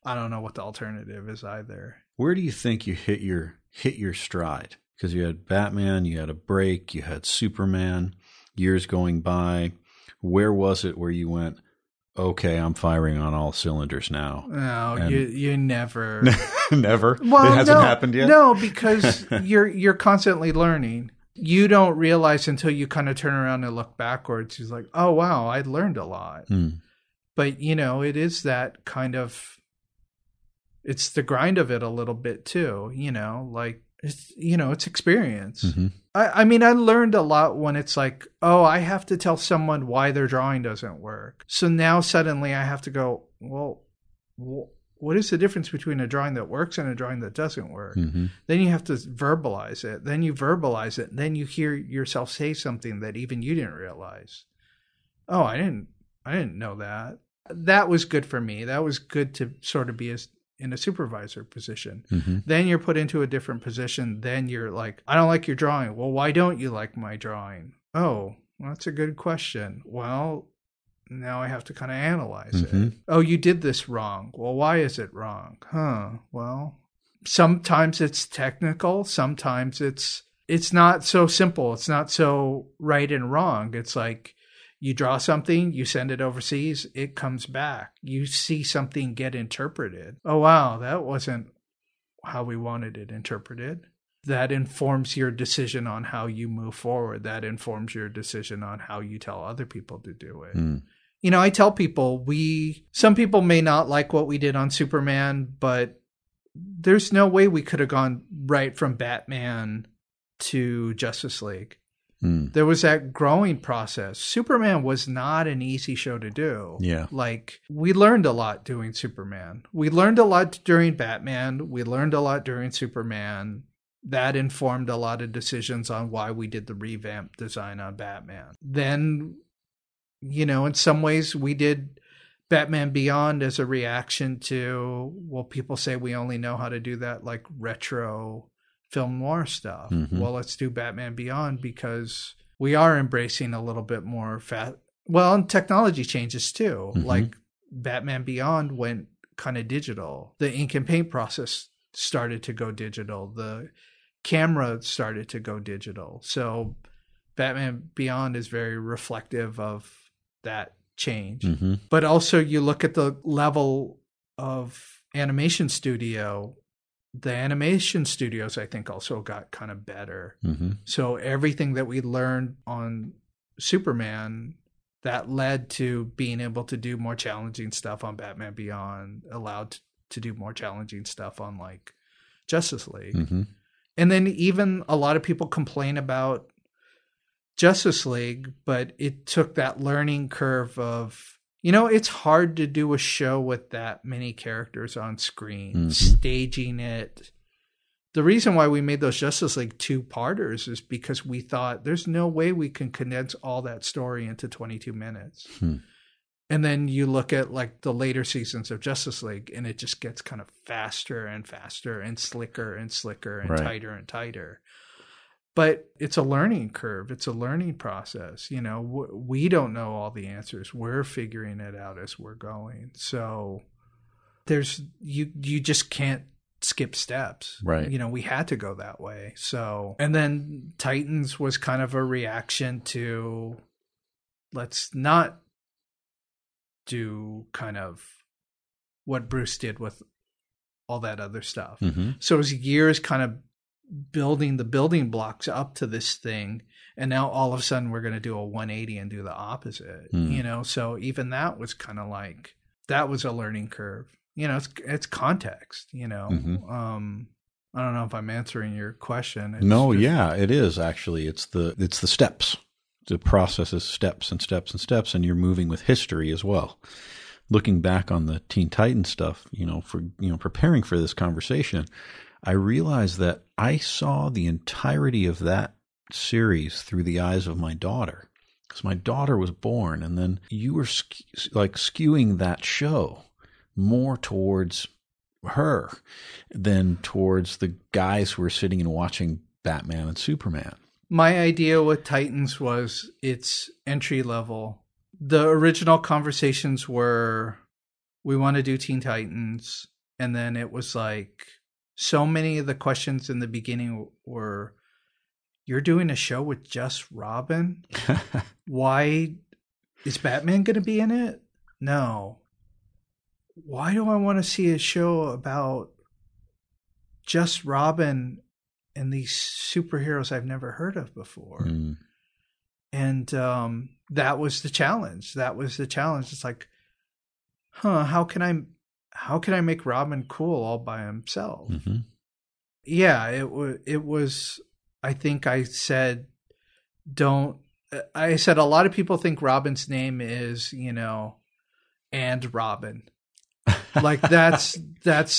I don't know what the alternative is either. Where do you think you hit your stride? Because you had Batman, you had a break, you had Superman, years going by. Where was it where you went, okay, I'm firing on all cylinders now? No, you never. Never? Well, it hasn't happened yet? No, because you're constantly learning. You don't realize until you kind of turn around and look backwards. It's like, oh, wow, I learned a lot. But, it is that kind of, it's the grind of it a little bit too, like, it's experience. I mean, I learned a lot when it's like, oh, I have to tell someone why their drawing doesn't work. So now suddenly I have to go, well, what is the difference between a drawing that works and a drawing that doesn't work? Then you have to verbalize it. Then you verbalize it. Then you hear yourself say something that even you didn't realize. Oh, I didn't know that. That was good for me. That was good to sort of be in a supervisor position. Then you're put into a different position. Then you're like, I don't like your drawing. Well, why don't you like my drawing? Oh, well, that's a good question. Well, now I have to kind of analyze it. Oh, you did this wrong. Well, why is it wrong? Well, sometimes it's technical. Sometimes it's not so simple. It's not so right and wrong. It's like, you draw something, you send it overseas, it comes back. You see something get interpreted. Oh, wow, that wasn't how we wanted it interpreted. That informs your decision on how you move forward. That informs your decision on how you tell other people to do it. I tell people, some people may not like what we did on Superman, but there's no way we could have gone right from Batman to Justice League. There was that growing process. Superman was not an easy show to do. Yeah. Like, we learned a lot doing Superman. We learned a lot during Batman. We learned a lot during Superman. That informed a lot of decisions on why we did the revamped design on Batman. Then, in some ways we did Batman Beyond as a reaction to, well, people say we only know how to do that like retro film noir stuff. Well, let's do Batman Beyond because we are embracing a little bit more well, and technology changes too. Like Batman Beyond went kind of digital. The ink and paint process started to go digital. The camera started to go digital. So Batman Beyond is very reflective of that change. But also you look at the level of animation studio. The animation studios, I think, also got kind of better. So everything that we learned on Superman, that led to being able to do more challenging stuff on Batman Beyond, allowed to do more challenging stuff on like Justice League. And then even a lot of people complain about Justice League, but it took that learning curve of, it's hard to do a show with that many characters on screen, staging it. The reason why we made those Justice League 2-parters is because we thought there's no way we can condense all that story into 22 minutes. And then you look at like the later seasons of Justice League and it just gets kind of faster and faster and slicker and tighter and tighter. But it's a learning curve. It's a learning process. We don't know all the answers. We're figuring it out as we're going. So you just can't skip steps. Right. We had to go that way. So, and then Titans was kind of a reaction to, let's not do kind of what Bruce did with all that other stuff. So as years kind of building the building blocks up to this thing. And now all of a sudden we're going to do a 180 and do the opposite, you know? So even that was kind of like, that was a learning curve, you know, it's context, you know? I don't know if I'm answering your question. Yeah, it is actually. It's the steps. The process is steps and steps and steps, and you're moving with history as well. Looking back on the Teen Titans stuff, preparing for this conversation, I realized that I saw the entirety of that series through the eyes of my daughter, because my daughter was born, and then you were skewing that show more towards her than towards the guys who were sitting and watching Batman and Superman. My idea with Titans was it's entry level. The original conversations were, we want to do Teen Titans. And then it was like, so many of the questions in the beginning were, you're doing a show with just Robin? Why is Batman going to be in it? No. Why do I want to see a show about just Robin and these superheroes I've never heard of before? And that was the challenge. It's like, how can I make Robin cool all by himself? Yeah, it was, I think I said a lot of people think Robin's name is, and Robin. Like that's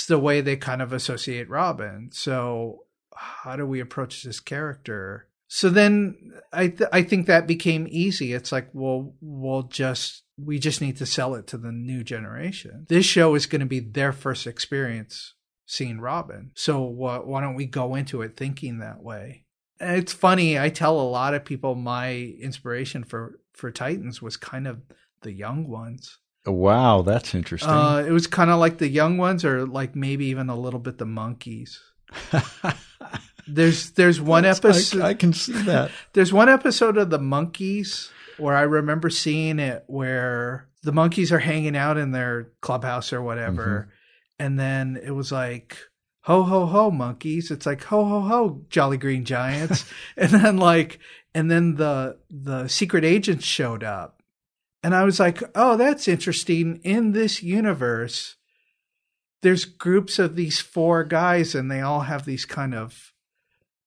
the way they kind of associate Robin. So how do we approach this character? So then I think that became easy. It's like, well, we just need to sell it to the new generation. This show is going to be their first experience seeing Robin. So why don't we go into it thinking that way? And it's funny. I tell a lot of people my inspiration for Titans was kind of the young ones. Wow, that's interesting. It was kind of like the young ones, or like maybe even a little bit the monkeys. There's one episode. I can see that. There's one episode of the Monkees where I remember seeing it where the monkeys are hanging out in their clubhouse or whatever, and then it was like, ho ho ho monkeys. It's like ho ho ho Jolly Green Giants, and then the secret agents showed up. And I was like, oh, that's interesting. In this universe, there's groups of these 4 guys and they all have these kind of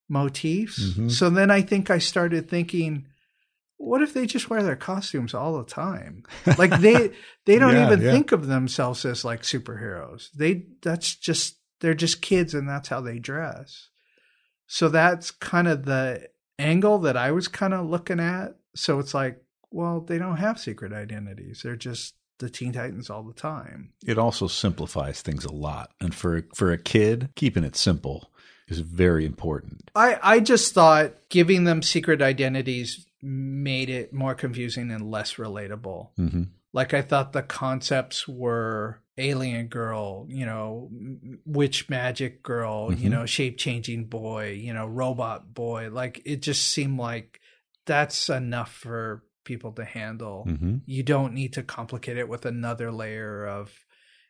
motifs. So then I think I started thinking, what if they just wear their costumes all the time? Like they don't even think of themselves as like superheroes. They're just kids and that's how they dress. So that's kind of the angle that I was kind of looking at. So it's like, well, they don't have secret identities. They're just the Teen Titans all the time. It also simplifies things a lot. And for a kid, keeping it simple is very important. I just thought giving them secret identities made it more confusing and less relatable. Like I thought the concepts were alien girl, witch magic girl, shape-changing boy, robot boy. Like it just seemed like that's enough for people to handle. You don't need to complicate it with another layer of,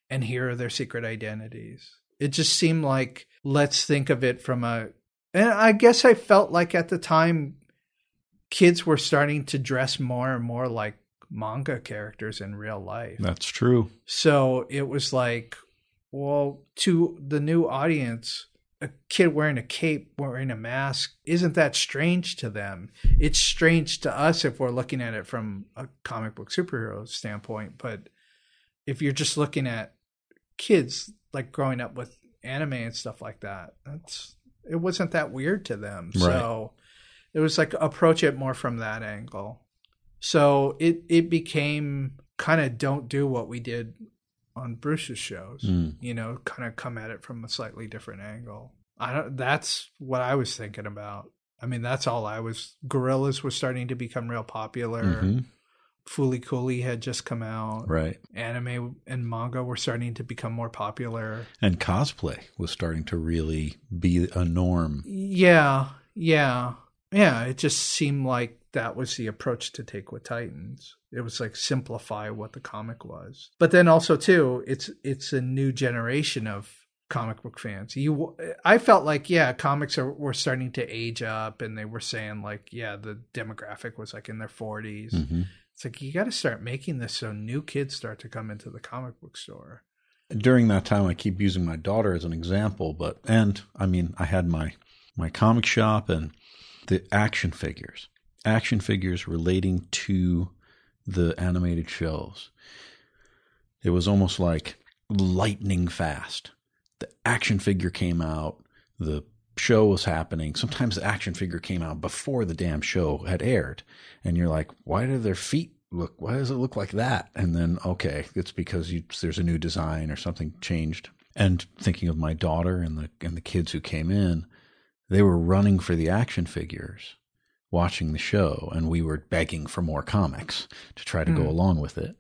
and here are their secret identities. It just seemed like, let's think of it from and I guess I felt like at the time kids were starting to dress more and more like manga characters in real life. That's true. So it was like, well, to the new audience, a kid wearing a cape, wearing a mask, isn't that strange to them? It's strange to us if we're looking at it from a comic book superhero standpoint. But if you're just looking at kids like growing up with anime and stuff like that, it wasn't that weird to them. Right. So it was like approach it more from that angle. So it became kind of don't do what we did on Bruce's shows, kind of come at it from a slightly different angle. That's what I was thinking about. I mean, that's all Gorillas was starting to become real popular. Fooly Cooly had just come out. Right. Anime and manga were starting to become more popular. And cosplay was starting to really be a norm. Yeah. It just seemed like that was the approach to take with Titans. It was like simplify what the comic was. But then also too, it's a new generation of comic book fans. I felt like, yeah, comics were starting to age up, and they were saying like, yeah, the demographic was like in their 40s. Mm-hmm. It's like, you got to start making this so new kids start to come into the comic book store. During that time, I keep using my daughter as an example, I had my comic shop and the action figures relating to the animated shows. It was almost like lightning fast. The action figure came out, the show was happening. Sometimes the action figure came out before the damn show had aired. And you're like, why do their feet why does it look like that? And then, okay, it's because there's a new design or something changed. And thinking of my daughter and the kids who came in, they were running for the action figures, watching the show, and we were begging for more comics to try to go along with it.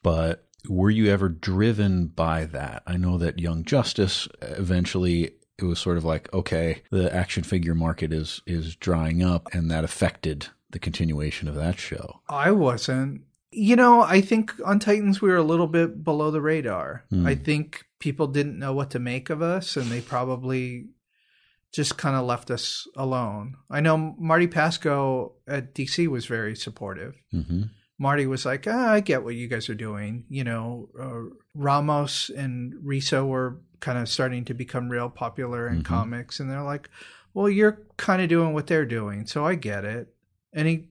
But were you ever driven by that? I know that Young Justice, eventually it was sort of like, okay, the action figure market is drying up, and that affected the continuation of that show. I wasn't. I think on Titans we were a little bit below the radar. I think people didn't know what to make of us, and they probably just kind of left us alone. I know Marty Pasco at DC was very supportive. Mm-hmm. Marty was like, I get what you guys are doing. Ramos and Riso were kind of starting to become real popular in comics. And they're like, well, you're kind of doing what they're doing, so I get it. And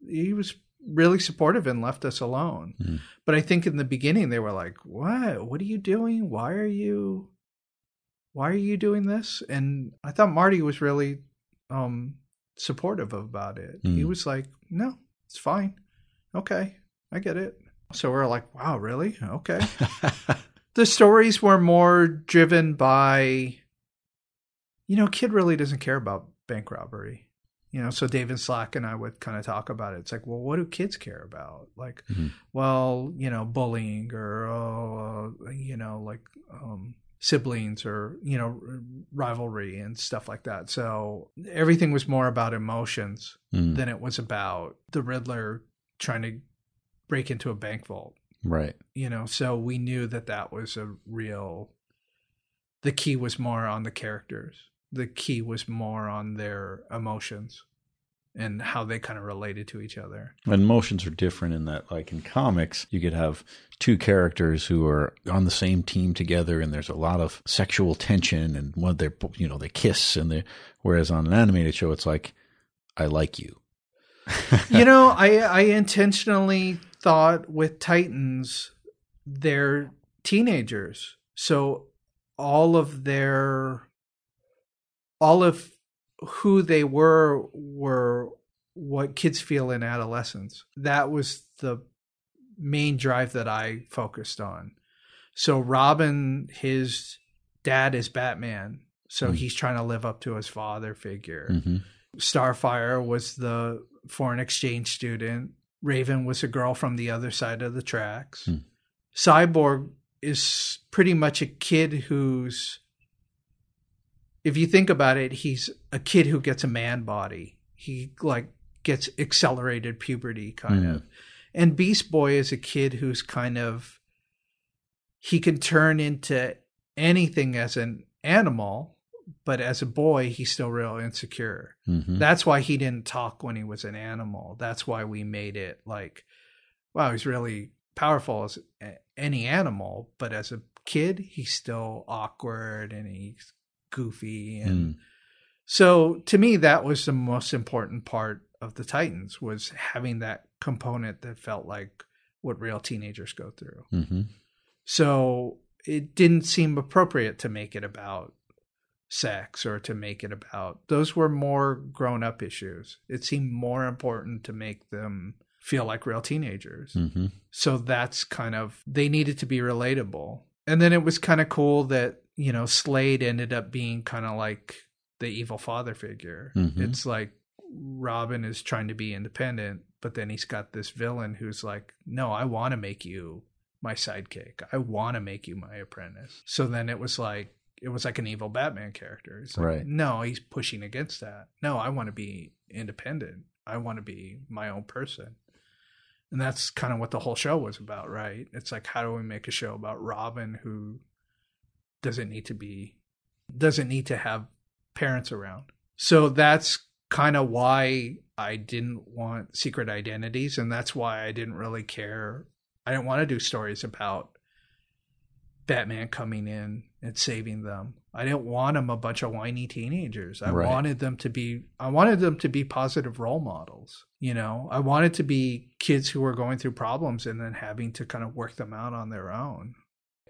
he was really supportive and left us alone. Mm. But I think in the beginning they were like, what are you doing? Why are you doing this? And I thought Marty was really supportive about it. He was like, no, it's fine. Okay, I get it. So we're like, wow, really? Okay. The stories were more driven by, kid really doesn't care about bank robbery. So David Slack and I would kind of talk about it. It's like, well, what do kids care about? Like, bullying or, siblings or, rivalry and stuff like that. So everything was more about emotions than it was about the Riddler trying to break into a bank vault. Right. So we knew that was the key was more on the characters. The key was more on their emotions and how they kind of related to each other. And emotions are different in that, like in comics, you could have two characters who are on the same team together, and there's a lot of sexual tension, and they kiss, whereas on an animated show, it's like, I like you. I intentionally thought with Titans, they're teenagers, so all of who they were what kids feel in adolescence. That was the main drive that I focused on. So Robin, his dad is Batman, so he's trying to live up to his father figure. Mm-hmm. Starfire was the foreign exchange student. Raven was a girl from the other side of the tracks. Cyborg is pretty much a kid who's, if you think about it, he's a kid who gets a man body. He gets accelerated puberty kind of. And Beast Boy is a kid who's kind of, he can turn into anything as an animal, but as a boy, he's still real insecure. Mm-hmm. That's why he didn't talk when he was an animal. That's why we made it like, wow, he's really powerful as any animal, but as a kid, he's still awkward and he's goofy. And so to me, that was the most important part of the Titans, was having that component that felt like what real teenagers go through. Mm-hmm. So it didn't seem appropriate to make it about sex or to make it about, those were more grown up issues. It seemed more important to make them feel like real teenagers. Mm-hmm. So that's kind of, they needed to be relatable. And then it was kind of cool that, Slade ended up being kind of like the evil father figure. Mm-hmm. It's like Robin is trying to be independent, but then he's got this villain who's like, no, I want to make you my sidekick. I want to make you my apprentice. So then it was like an evil Batman character. It's like, right. No, he's pushing against that. No, I want to be independent. I want to be my own person. And that's kind of what the whole show was about, right? It's like, how do we make a show about Robin who doesn't need to have parents around. So that's kind of why I didn't want Secret Identities, and that's why I didn't really care. I didn't want to do stories about Batman coming in and saving them. I didn't want them a bunch of whiny teenagers. I wanted them to be positive role models. You know, I wanted to be kids who were going through problems and then having to kind of work them out on their own.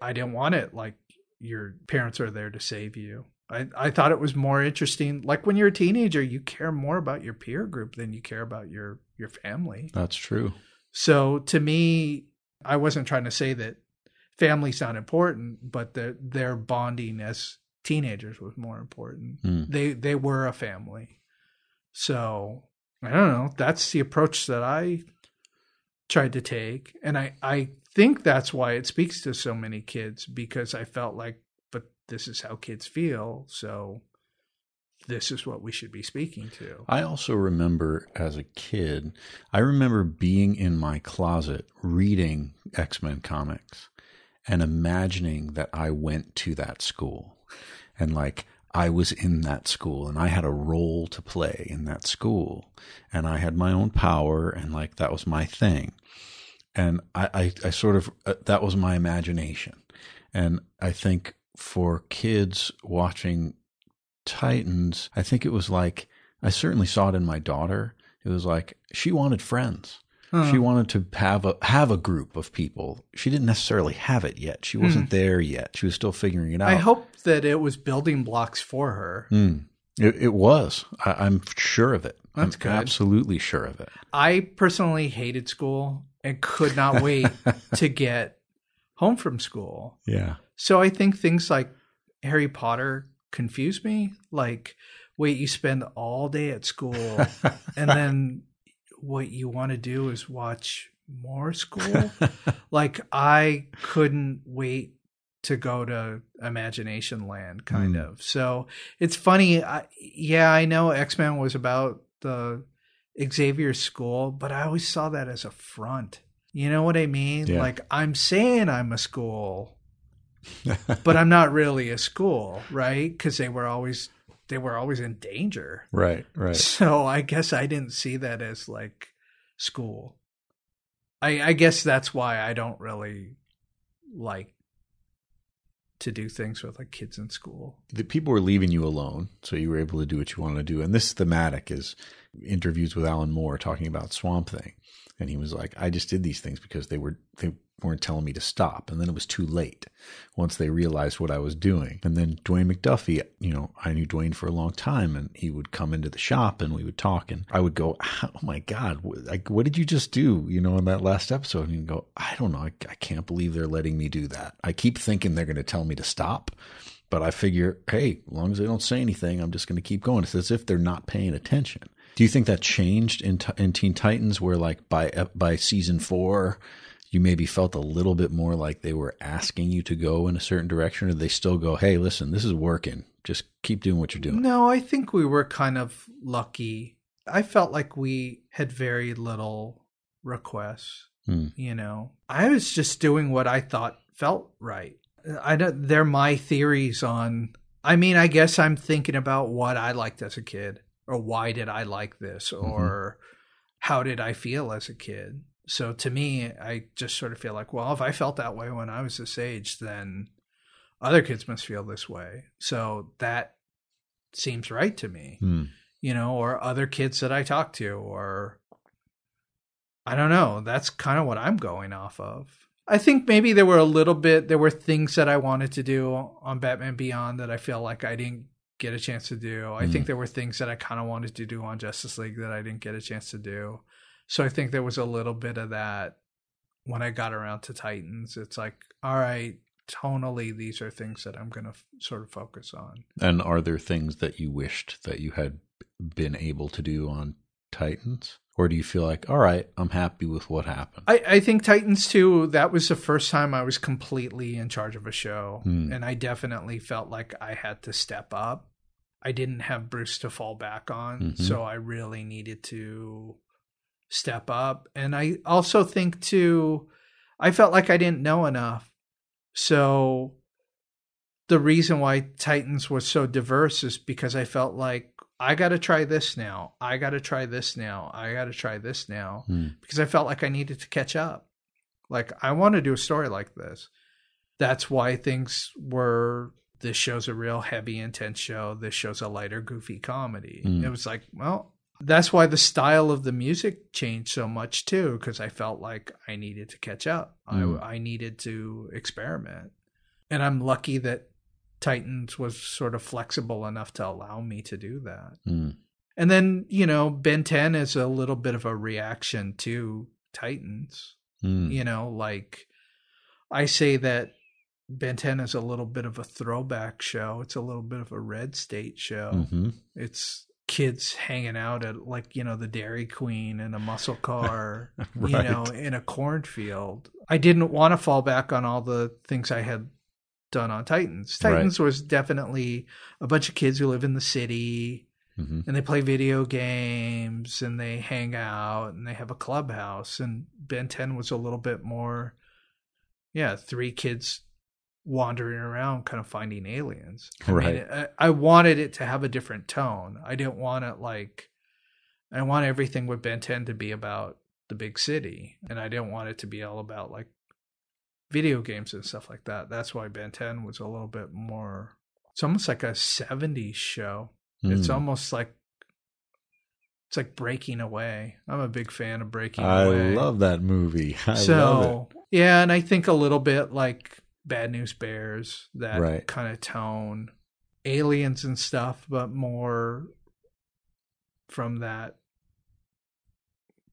I didn't want it like your parents are there to save you. I thought it was more interesting. Like when you're a teenager, you care more about your peer group than you care about your family. That's true. So to me, I wasn't trying to say that family's not important, but their bonding as teenagers was more important. They were a family. So I don't know. That's the approach that I tried to take. And I think that's why it speaks to so many kids, because I felt like, but this is how kids feel. So this is what we should be speaking to. I also remember as a kid, I remember being in my closet reading X-Men comics and imagining that I went to that school and like I was in that school and I had a role to play in that school and I had my own power and like that was my thing. And I sort of, that was my imagination. And I think for kids watching Titans, I think it was like, I certainly saw it in my daughter. It was like, she wanted friends. She wanted to have a group of people. She didn't necessarily have it yet. She wasn't there yet. She was still figuring it out. I hope that it was building blocks for her. It was. I'm sure of it. That's I'm good. Absolutely sure of it. I personally hated school and could not wait to get home from school. Yeah. So I think things like Harry Potter confuse me. Like, wait, you spend all day at school and then what you want to do is watch more school. Like, I couldn't wait to go to Imagination Land, kind of. So it's funny. I know X-Men was about the Xavier school, but I always saw that as a front. You know what I mean? Yeah. Like, I'm saying I'm a school, but I'm not really a school, right? Because they were always in danger. Right. So I guess I didn't see that as like school. I guess that's why I don't really like to do things with like kids in school. The people were leaving you alone, so you were able to do what you wanted to do. And this thematic is interviews with Alan Moore talking about Swamp Thing. And he was like, I just did these things because they weren't telling me to stop. And then it was too late once they realized what I was doing. And then Dwayne McDuffie, you know, I knew Dwayne for a long time and he would come into the shop and we would talk and I would go, oh my God, what did you just do? You know, in that last episode, and he'd go, I don't know. I can't believe they're letting me do that. I keep thinking they're going to tell me to stop, but I figure, hey, as long as they don't say anything, I'm just going to keep going. It's as if they're not paying attention. Do you think that changed in Teen Titans where like by season 4, you maybe felt a little bit more like they were asking you to go in a certain direction, or they still go, hey, listen, this is working. Just keep doing what you're doing? No, I think we were kind of lucky. I felt like we had very little requests, you know. I was just doing what I thought felt right. They're my theories on, I mean, I guess I'm thinking about what I liked as a kid. Or why did I like this? Or how did I feel as a kid? So to me, I just sort of feel like, well, if I felt that way when I was this age, then other kids must feel this way. So that seems right to me, you know, or other kids that I talk to, or I don't know. That's kind of what I'm going off of. I think maybe there were things that I wanted to do on Batman Beyond that I feel like I didn't get a chance to do. I think there were things that I kind of wanted to do on Justice League that I didn't get a chance to do. So I think there was a little bit of that when I got around to Titans. It's like, all right, tonally, these are things that I'm going to sort of focus on. And are there things that you wished that you had been able to do on Titans? Or do you feel like, all right, I'm happy with what happened? I think Titans 2, that was the first time I was completely in charge of a show. And I definitely felt like I had to step up. I didn't have Bruce to fall back on. So I really needed to step up. And I also think, too, I felt like I didn't know enough. So the reason why Titans was so diverse is because I felt like I got to try this now. I got to try this now. I got to try this now because I felt like I needed to catch up. Like, I want to do a story like this. That's why things were, this show's a real heavy, intense show. This show's a lighter, goofy comedy. It was like, well, that's why the style of the music changed so much too, because I felt like I needed to catch up. I needed to experiment. And I'm lucky that Titans was sort of flexible enough to allow me to do that. And then, you know, Ben 10 is a little bit of a reaction to Titans. You know, like, I say that Ben 10 is a little bit of a throwback show. It's a little bit of a Red State show. It's kids hanging out at, like, you know, the Dairy Queen in a muscle car, Right. you know, in a cornfield. I didn't want to fall back on all the things I had done on Titans. Titans was definitely a bunch of kids who live in the city and they play video games and they hang out and they have a clubhouse. And Ben 10 was a little bit more, 3 kids wandering around kind of finding aliens. I mean, I wanted it to have a different tone. I didn't want it like, I want everything with Ben 10 to be about the big city. And I didn't want it to be all about like video games and stuff like that. That's why Ben 10 was a little bit more, it's almost like a 70s show. It's almost like, it's like Breaking Away. I'm a big fan of Breaking Away. I love that movie. I love it. Yeah, and I think a little bit like Bad News Bears, that Right. kind of tone. Aliens and stuff, but more from that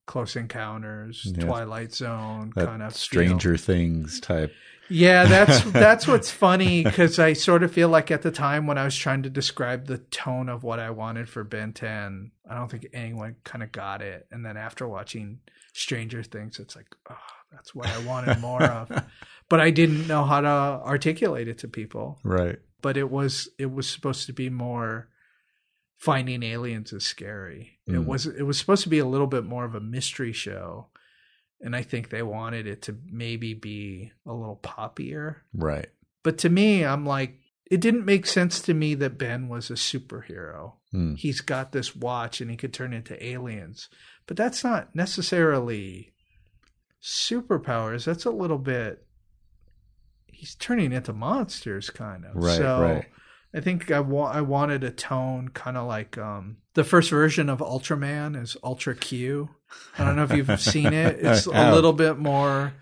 Close Encounters, Yeah. Twilight Zone That kind of Stranger Things type. Yeah, that's what's funny, because I sort of feel like at the time when I was trying to describe the tone of what I wanted for Ben 10, I don't think anyone kind of got it. And then after watching Stranger Things, it's like, oh, that's what I wanted more of. But I didn't know how to articulate it to people. Right. But it was supposed to be more finding aliens is scary. It was supposed to be a little bit more of a mystery show. And I think they wanted it to maybe be a little poppier. Right. But to me, I'm like, it didn't make sense to me that Ben was a superhero. He's got this watch and he could turn into aliens. But that's not necessarily superpowers. That's a little bit, he's turning into monsters kind of. Right, so right. I think I wanted a tone kind of like the first version of Ultraman is Ultra Q. I don't know if you've seen it. It's a little bit more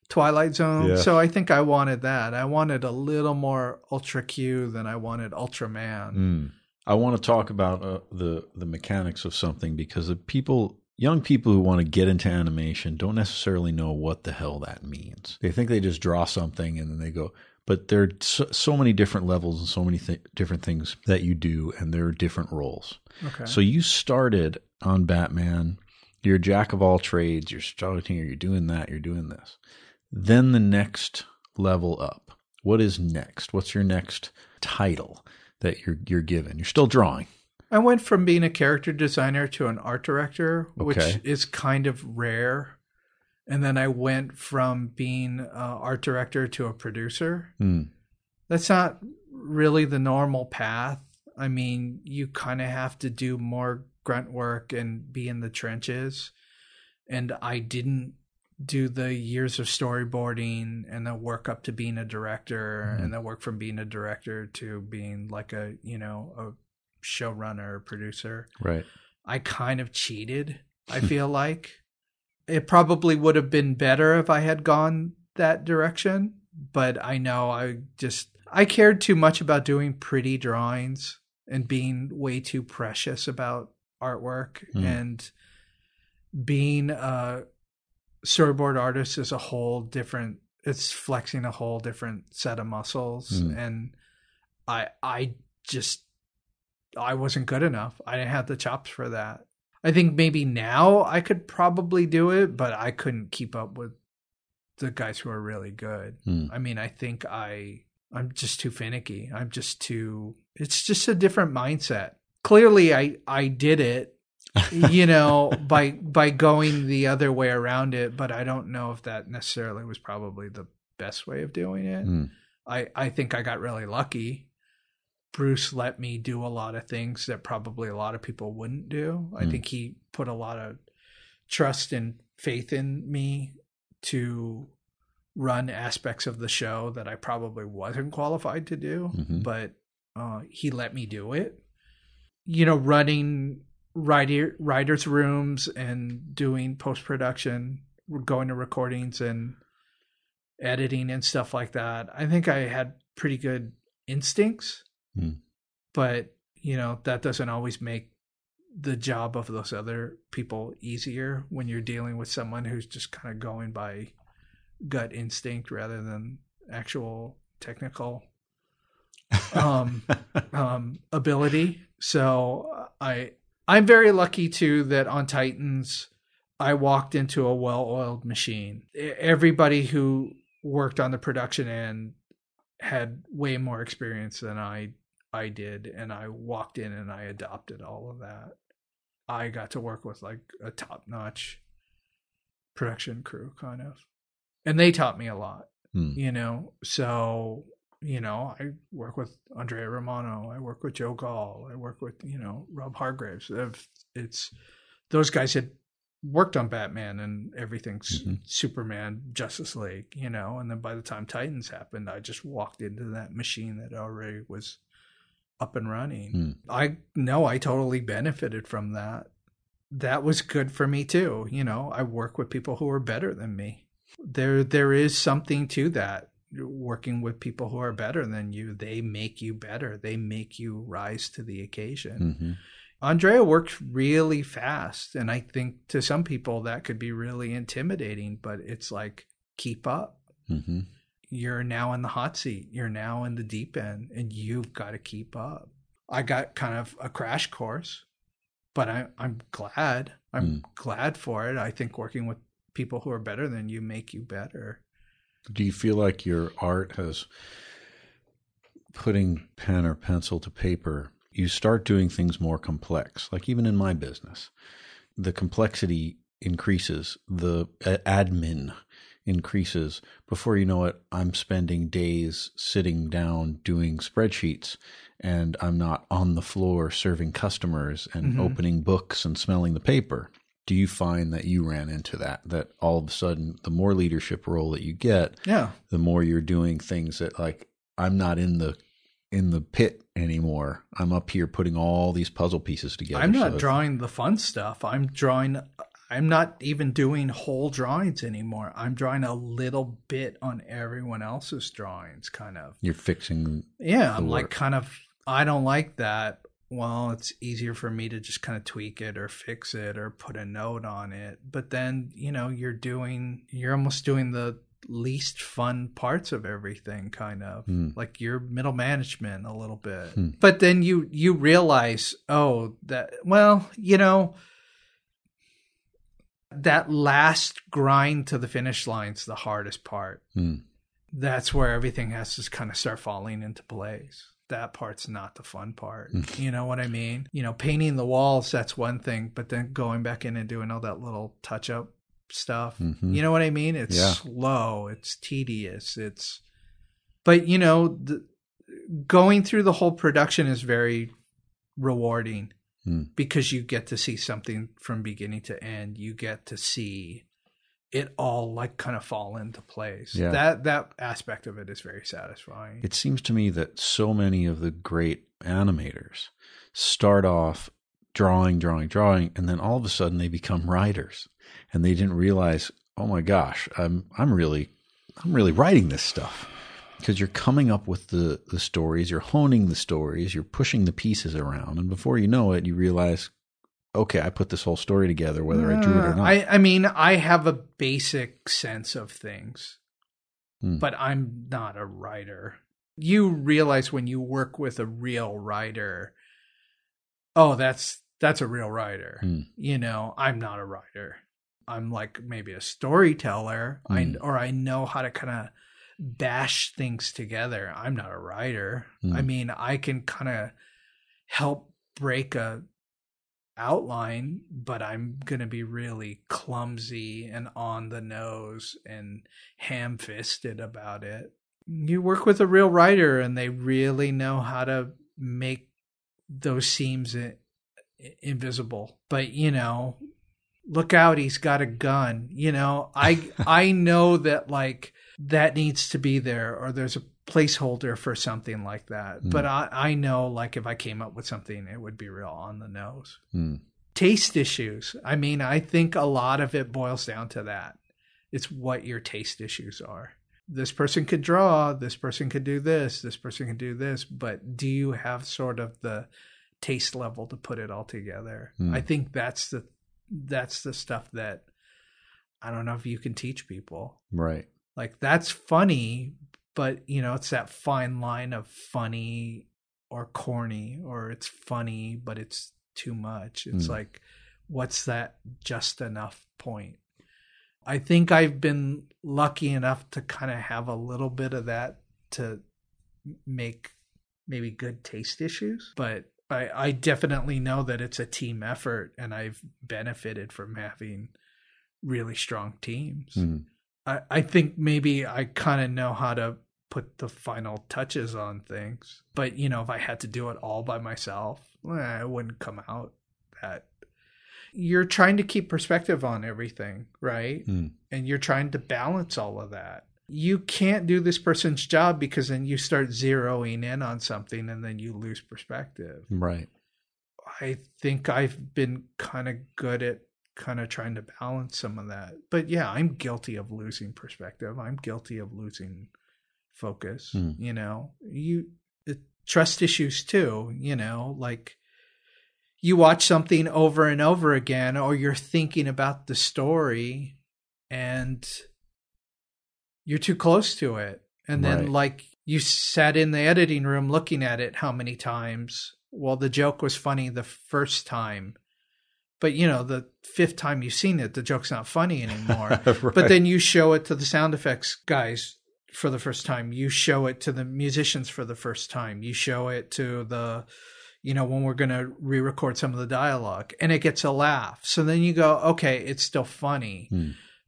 Twilight Zone. Yeah. So I think I wanted that. I wanted a little more Ultra Q than I wanted Ultraman. I want to talk about the mechanics of something, because the young people who want to get into animation don't necessarily know what the hell that means. They think they just draw something and then they go. But there are so many different levels and so many different things that you do, and there are different roles. Okay. So you started on Batman. You're a jack of all trades. You're starting here. You're doing that. You're doing this. Then the next level up. What is next? What's your next title that you're given? You're still drawing. I went from being a character designer to an art director, which Okay. is kind of rare. And then I went from being an art director to a producer. That's not really the normal path. I mean, you kind of have to do more grunt work and be in the trenches. And I didn't do the years of storyboarding and then work up to being a director and then work from being a director to being like a showrunner, producer. Right. I kind of cheated, I feel like. It probably would have been better if I had gone that direction, but I know I cared too much about doing pretty drawings and being way too precious about artwork, and being a storyboard artist is a whole different, it's flexing a whole different set of muscles. And I wasn't good enough. I didn't have the chops for that. I think maybe now I could probably do it, but I couldn't keep up with the guys who are really good. I mean, I think I'm just too finicky. It's just a different mindset. Clearly I did it, by going the other way around it, but I don't know if that necessarily was probably the best way of doing it. I think I got really lucky. Bruce let me do a lot of things that probably a lot of people wouldn't do. I think he put a lot of trust and faith in me to run aspects of the show that I probably wasn't qualified to do, but he let me do it. You know, running writers' rooms and doing post-production, going to recordings and editing and stuff like that. I think I had pretty good instincts, but you know, that doesn't always make the job of those other people easier when you're dealing with someone who's just kind of going by gut instinct rather than actual technical ability. So I'm very lucky too that on Titans I walked into a well-oiled machine. Everybody who worked on the production end had way more experience than I did, and I walked in and I adopted all of that. I got to work with like a top-notch production crew kind of. And they taught me a lot, you know. So, you know, I work with Andrea Romano. I work with Joe Gall. I work with, you know, Rob Hargraves. It's those guys had worked on Batman and everything, Superman, Justice League, you know. And then by the time Titans happened, I just walked into that machine that already was up and running. I know I totally benefited from that. That was good for me too. You know, I work with people who are better than me. There is something to that. Working with people who are better than you, they make you better. They make you rise to the occasion. Andrea worked really fast, and I think to some people that could be really intimidating, but it's like, keep up. You're now in the hot seat. You're now in the deep end, and you've got to keep up. I got kind of a crash course, but I'm glad. I'm glad for it. I think working with people who are better than you make you better. Do you feel like your art has, putting pen or pencil to paper, you start doing things more complex? Like even in my business, the complexity increases, the admin increases. Before you know it, I'm spending days sitting down doing spreadsheets, and I'm not on the floor serving customers and opening books and smelling the paper. Do you find that you ran into that all of a sudden, the more leadership role that you get, the more you're doing things that, like, I'm not in the pit anymore. I'm up here putting all these puzzle pieces together. I'm not drawing the fun stuff. I'm not even doing whole drawings anymore. I'm drawing a little bit on everyone else's drawings, kind of. You're fixing. Yeah, I'm like kind of, I don't like that. Well, it's easier for me to just kind of tweak it or fix it or put a note on it. But then, you know, you're almost doing the least fun parts of everything, kind of like your middle management a little bit. But then you realize, that last grind to the finish line's the hardest part. That's where everything has to kind of start falling into place. That part's not the fun part. You know what I mean? You know, painting the walls, that's one thing, but then going back in and doing all that little touch-up stuff, you know what I mean? It's slow, it's tedious, but you know, going through the whole production is very rewarding because you get to see something from beginning to end. You get to see it all like kind of fall into place. That aspect of it is very satisfying. It seems to me that so many of the great animators start off drawing, and then all of a sudden they become writers, and they didn't realize, oh my gosh, I'm really writing this stuff, because you're coming up with the stories, you're honing the stories, you're pushing the pieces around, and before you know it, you realize, okay, I put this whole story together, whether I drew it or not. I mean, I have a basic sense of things, but I'm not a writer. You realize when you work with a real writer, that's a real writer. You know, I'm not a writer. I'm like maybe a storyteller, or I know how to kind of bash things together. I'm not a writer. I mean, I can kind of help break a outline, but I'm going to be really clumsy and on the nose and ham-fisted about it. You work with a real writer and they really know how to make those seams invisible. But, look out, he's got a gun. I know that like that needs to be there, or there's a placeholder for something like that. But I know like if I came up with something, it would be real on the nose. Taste issues. I mean, I think a lot of it boils down to that. It's what your taste issues are. This person could draw, this person could do this person could do this, but do you have sort of the taste level to put it all together? I think that's the stuff that I don't know if you can teach people. Right. Like that's funny, but it's that fine line of funny or corny, or it's funny, but it's too much. It's like, what's that just enough point? I think I've been lucky enough to kind of have a little bit of that to make maybe good taste issues, but I definitely know that it's a team effort, and I've benefited from having really strong teams. I think maybe I kind of know how to put the final touches on things, but if I had to do it all by myself, it wouldn't come out that. You're trying to keep perspective on everything, right? And you're trying to balance all of that. You can't do this person's job because then you start zeroing in on something and then you lose perspective. Right. I think I've been kind of good at kind of trying to balance some of that. But yeah, I'm guilty of losing perspective. I'm guilty of losing focus. Trust issues too, like you watch something over and over again, or you're thinking about the story and you're too close to it. And then like you sat in the editing room looking at it how many times? Well, the joke was funny the first time, but the fifth time you've seen it, the joke's not funny anymore. Right. But then you show it to the sound effects guys for the first time. You show it to the musicians for the first time. You show it to the, when we're going to re-record some of the dialogue, and it gets a laugh. So then you go, okay, it's still funny,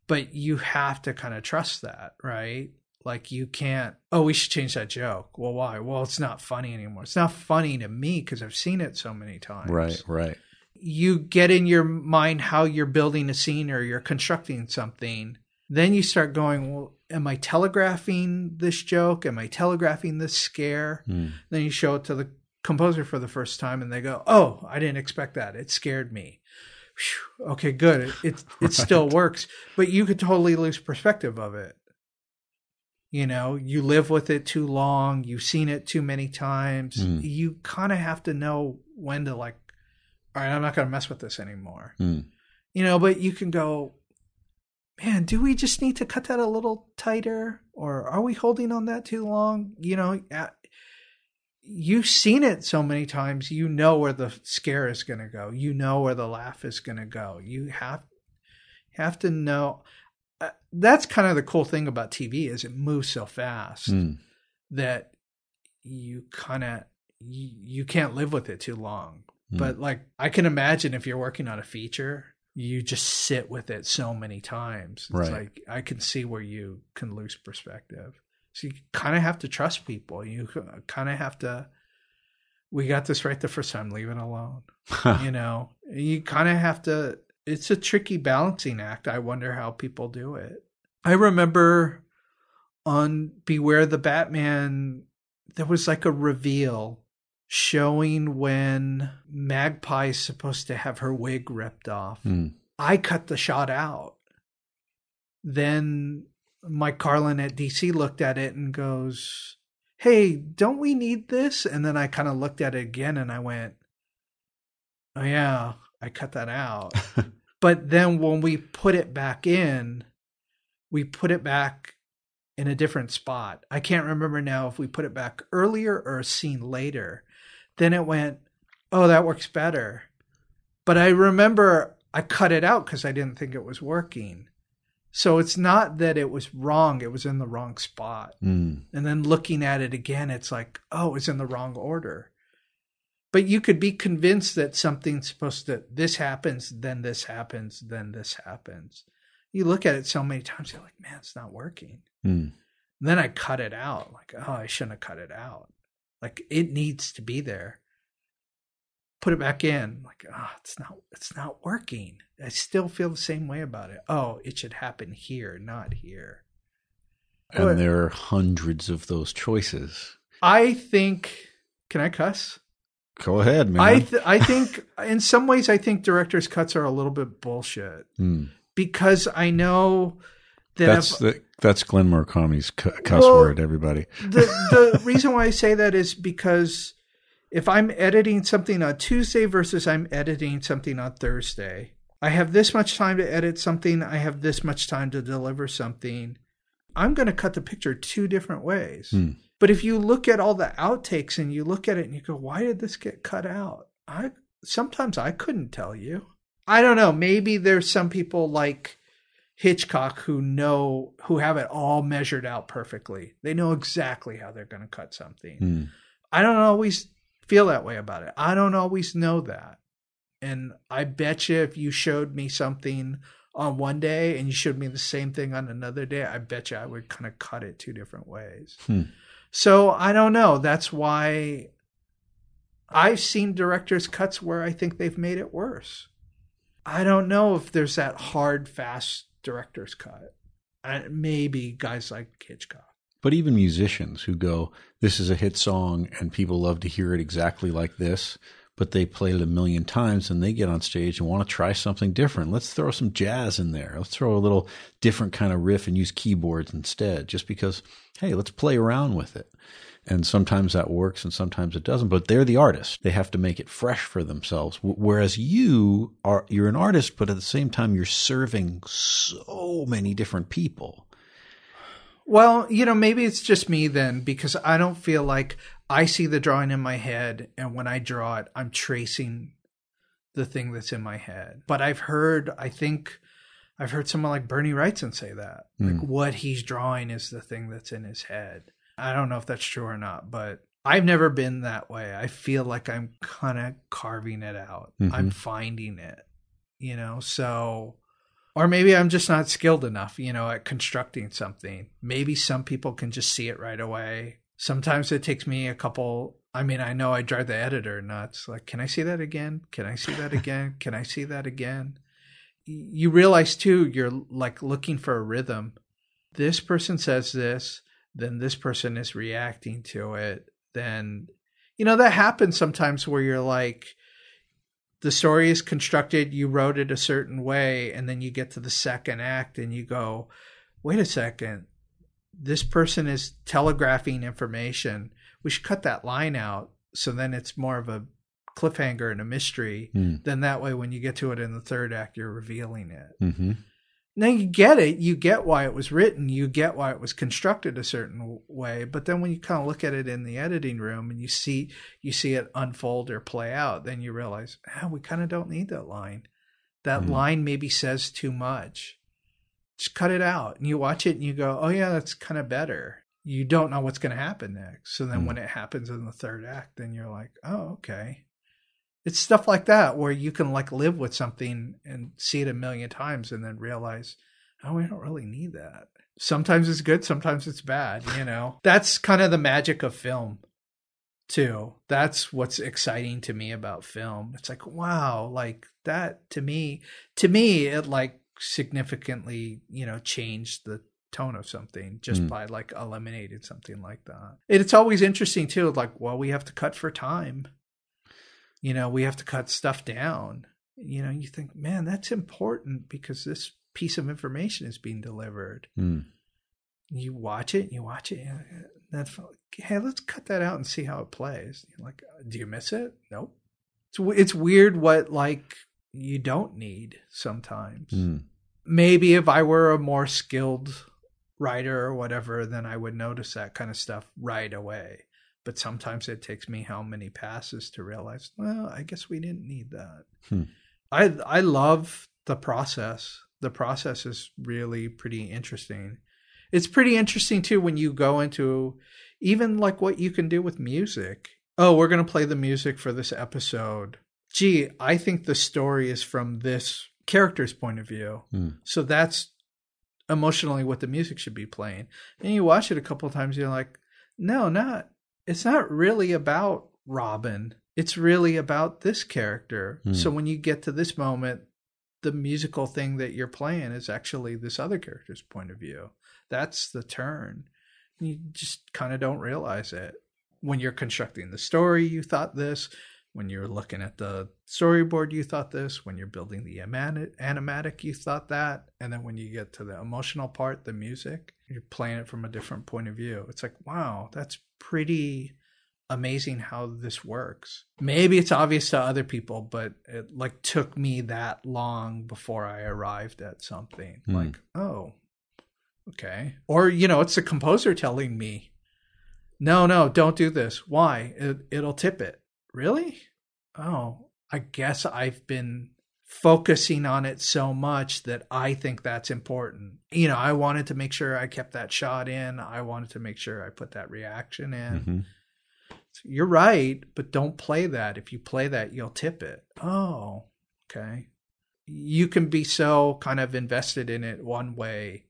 but you have to kind of trust that, right? Like you can't, we should change that joke. Well, why? Well, it's not funny anymore. It's not funny to me because I've seen it so many times. Right. You get in your mind how you're building a scene or you're constructing something. Then you start going, well, am I telegraphing this joke? Am I telegraphing this scare? Then you show it to the composer for the first time and they go, oh, I didn't expect that. It scared me. Whew, okay, good. It still works, but you could totally lose perspective of it. You live with it too long. You've seen it too many times. You kind of have to know when to like, all right, I'm not going to mess with this anymore. But you can go, man, do we just need to cut that a little tighter? Or are we holding on that too long? You've seen it so many times, where the scare is going to go. Where the laugh is going to go. You have to know. That's kind of the cool thing about TV is it moves so fast that you can't live with it too long. But like, I can imagine if you're working on a feature, you just sit with it so many times. It's like, I can see where you can lose perspective. So you kind of have to trust people. You kind of have to, we got this right the first time, leave it alone. You kind of have to, it's a tricky balancing act. I wonder how people do it. I remember on Beware the Batman, there was like a reveal showing when Magpie's supposed to have her wig ripped off. I cut the shot out. Then Mike Carlin at DC looked at it and goes, hey, don't we need this? And then I kind of looked at it again and I went, oh yeah, I cut that out. But then when we put it back in, we put it back in a different spot. I can't remember now if we put it back earlier or a scene later. Then it went, oh, that works better. But I remember I cut it out because I didn't think it was working. So it's not that it was wrong. It was in the wrong spot. And then looking at it again, it's like, oh, it's in the wrong order. But you could be convinced that something's supposed to, this happens, then this happens, then this happens. You look at it so many times, you're like, man, it's not working. And then I cut it out. Like, oh, I shouldn't have cut it out. Like, it needs to be there. Put it back in. Like, oh, it's not working. I still feel the same way about it. Oh, it should happen here, not here. And But there are hundreds of those choices. I think, can I cuss? Go ahead, man. I think in some ways, I think director's cuts are a little bit bullshit because I know that that's Glenn Murakami's cuss word, everybody. The reason why I say that is because if I'm editing something on Tuesday versus I'm editing something on Thursday, I have this much time to edit something. I have this much time to deliver something. I'm going to cut the picture two different ways. But if you look at all the outtakes and you look at it and you go, why did this get cut out? Sometimes I couldn't tell you. I don't know. Maybe there's some people like Hitchcock who have it all measured out perfectly. They know exactly how they're going to cut something. I don't always feel that way about it. I don't always know that. And I bet you if you showed me something on one day and you showed me the same thing on another day, I bet you I would kind of cut it two different ways. So I don't know. That's why I've seen directors' cuts where I think they've made it worse. I don't know if there's that hard, fast director's cut. Maybe guys like Hitchcock. But even musicians who go, this is a hit song and people love to hear it exactly like this, but they played it a million times and they get on stage and want to try something different. Let's throw some jazz in there. Let's throw a little different kind of riff and use keyboards instead, just because, hey, let's play around with it. And sometimes that works and sometimes it doesn't, but they're the artist. They have to make it fresh for themselves. Whereas you're an artist, but at the same time, you're serving so many different people. Well, maybe it's just me then, because I don't feel like I see the drawing in my head, and when I draw it, I'm tracing the thing that's in my head. But I've heard someone like Bernie Wrightson say that. Like what he's drawing is the thing that's in his head. I don't know if that's true or not, but I've never been that way. I feel like I'm kind of carving it out. I'm finding it, so... Or maybe I'm just not skilled enough, at constructing something. Maybe some people can just see it right away. Sometimes it takes me a couple. I know I drive the editor nuts. Like, can I see that again? Can I see that again? Can I see that again? You realize too, you're like looking for a rhythm. This person says this, then this person is reacting to it. Then, that happens sometimes where you're like, the story is constructed, you wrote it a certain way, and then you get to the second act and you go, wait a second, this person is telegraphing information. We should cut that line out so then it's more of a cliffhanger and a mystery. Then that way when you get to it in the third act, you're revealing it. Now you get it. You get why it was written. You get why it was constructed a certain way. But then when you kind of look at it in the editing room and you see it unfold or play out, then you realize, we kind of don't need that line. That line maybe says too much. Just cut it out. And you watch it and you go, oh yeah, that's kind of better. You don't know what's going to happen next. So then when it happens in the third act, then you're like, oh, okay. It's stuff like that where you can like live with something and see it a million times and then realize, oh, we don't really need that. Sometimes it's good. Sometimes it's bad. That's kind of the magic of film too. That's what's exciting to me about film. It's like, wow, like that to me, it like significantly, changed the tone of something just by like eliminating something like that. It's always interesting too. Like, well, we have to cut for time. We have to cut stuff down. You think, man, that's important because this piece of information is being delivered. You watch it. And then, hey, let's cut that out and see how it plays. You're like, do you miss it? Nope. It's weird what like you don't need sometimes. Maybe if I were a more skilled writer or whatever, then I would notice that kind of stuff right away. But sometimes it takes me how many passes to realize, well, I guess we didn't need that. I love the process. The process is really pretty interesting. It's pretty interesting, too, when you go into even like what you can do with music. Oh, we're going to play the music for this episode. Gee, I think the story is from this character's point of view. So that's emotionally what the music should be playing. And you watch it a couple of times, you're like, no, it's not really about Robin. It's really about this character. So when you get to this moment, the musical thing that you're playing is actually this other character's point of view. That's the turn. You just kind of don't realize it. When you're constructing the story, you thought this. When you're looking at the storyboard, you thought this. When you're building the animatic, you thought that. And then when you get to the emotional part, the music, you're playing it from a different point of view. It's like, wow, that's pretty amazing how this works. Maybe it's obvious to other people, but it like took me that long before I arrived at something. Like, oh, okay. Or, it's the composer telling me, no, don't do this. Why? It'll tip it. Really? Oh, I guess I've been focusing on it so much that I think that's important. I wanted to make sure I kept that shot in. I wanted to make sure I put that reaction in. Mm-hmm. You're right, but don't play that. If you play that, you'll tip it. Oh, okay. You can be so kind of invested in it one way,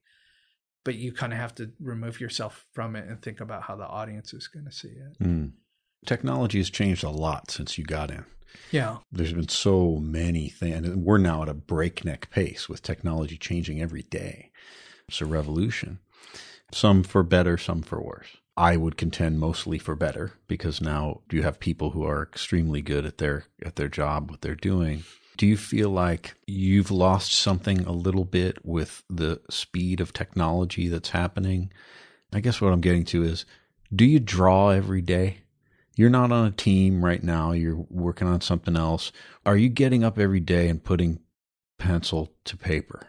but you kind of have to remove yourself from it and think about how the audience is going to see it. Technology has changed a lot since you got in. Yeah. There's been so many things. And we're now at a breakneck pace with technology changing every day. It's a revolution. Some for better, some for worse. I would contend mostly for better, because now you have people who are extremely good at their job, what they're doing. Do you feel like you've lost something a little bit with the speed of technology that's happening? I guess what I'm getting to is, do you draw every day? You're not on a team right now. You're working on something else. Are you getting up every day and putting pencil to paper?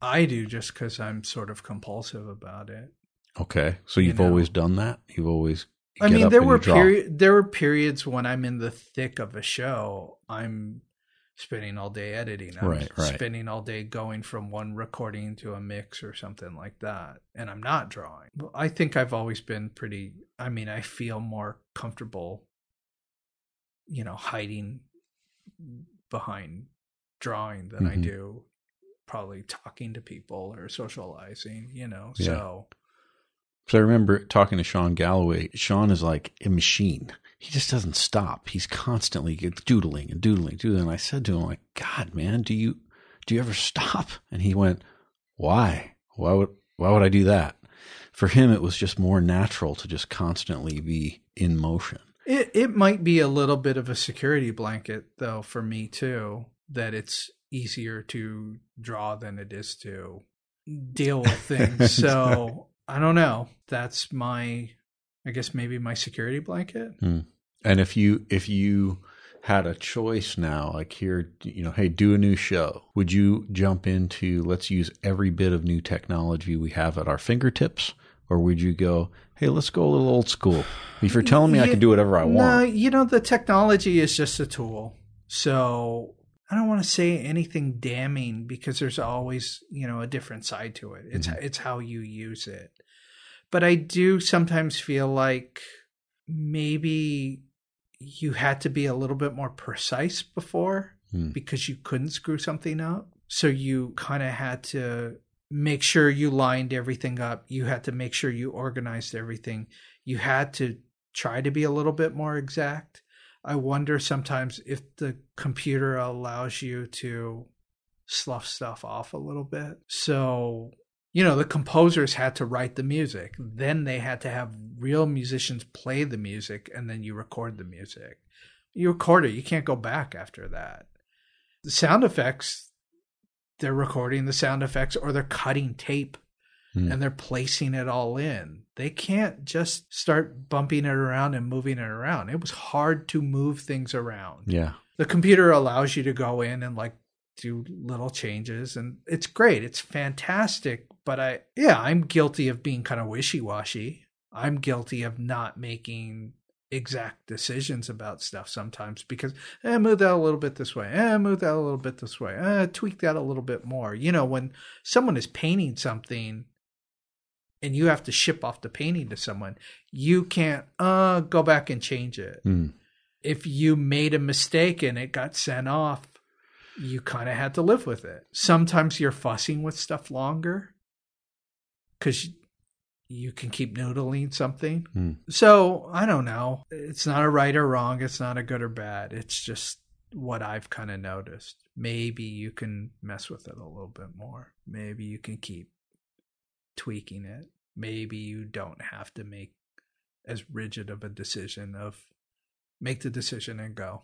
I do, just because I'm sort of compulsive about it. Okay. So you've always done that? You've always there were periods when I'm in the thick of a show. I'm spending all day editing. I'm spending all day going from one recording to a mix or something like that. And I'm not drawing. I think I've always been I feel more comfortable, hiding behind drawing than I do probably talking to people or socializing, so. So I remember talking to Sean Galloway. Sean is like a machine. He just doesn't stop. He's constantly doodling. And I said to him, like, God, man, do you ever stop? And he went, why? Why would I do that? For him, it was just more natural to just constantly be in motion. It might be a little bit of a security blanket, though, for me too, that it's easier to draw than it is to deal with things. So I don't know. That's I guess maybe my security blanket. And if you had a choice now, like here, hey, do a new show, would you jump into, let's use every bit of new technology we have at our fingertips? Or would you go, hey, let's go a little old school? If you're telling me I can do whatever I want. No, the technology is just a tool. So I don't want to say anything damning, because there's always, a different side to it. It's how you use it. But I do sometimes feel like maybe you had to be a little bit more precise before because you couldn't screw something up. So you kind of had to make sure you lined everything up. You had to make sure you organized everything. You had to try to be a little bit more exact. I wonder sometimes if the computer allows you to slough stuff off a little bit. So, the composers had to write the music. Then they had to have real musicians play the music, and then you record the music. You record it. You can't go back after that. The sound effects, they're recording the sound effects, or they're cutting tape and they're placing it all in. They can't just start bumping it around and moving it around. It was hard to move things around. Yeah. The computer allows you to go in and do little changes, and it's great. It's fantastic. But I'm guilty of being kind of wishy-washy. I'm guilty of not making exact decisions about stuff sometimes because move that a little bit this way. Move that a little bit this way. Tweak that a little bit more. When someone is painting something and you have to ship off the painting to someone, you can't go back and change it. If you made a mistake and it got sent off, you kind of had to live with it. Sometimes you're fussing with stuff longer because you can keep noodling something. So I don't know. It's not a right or wrong. It's not a good or bad. It's just what I've kind of noticed. Maybe you can mess with it a little bit more. Maybe you can keep tweaking it. Maybe you don't have to make as rigid of a decision of make the decision and go.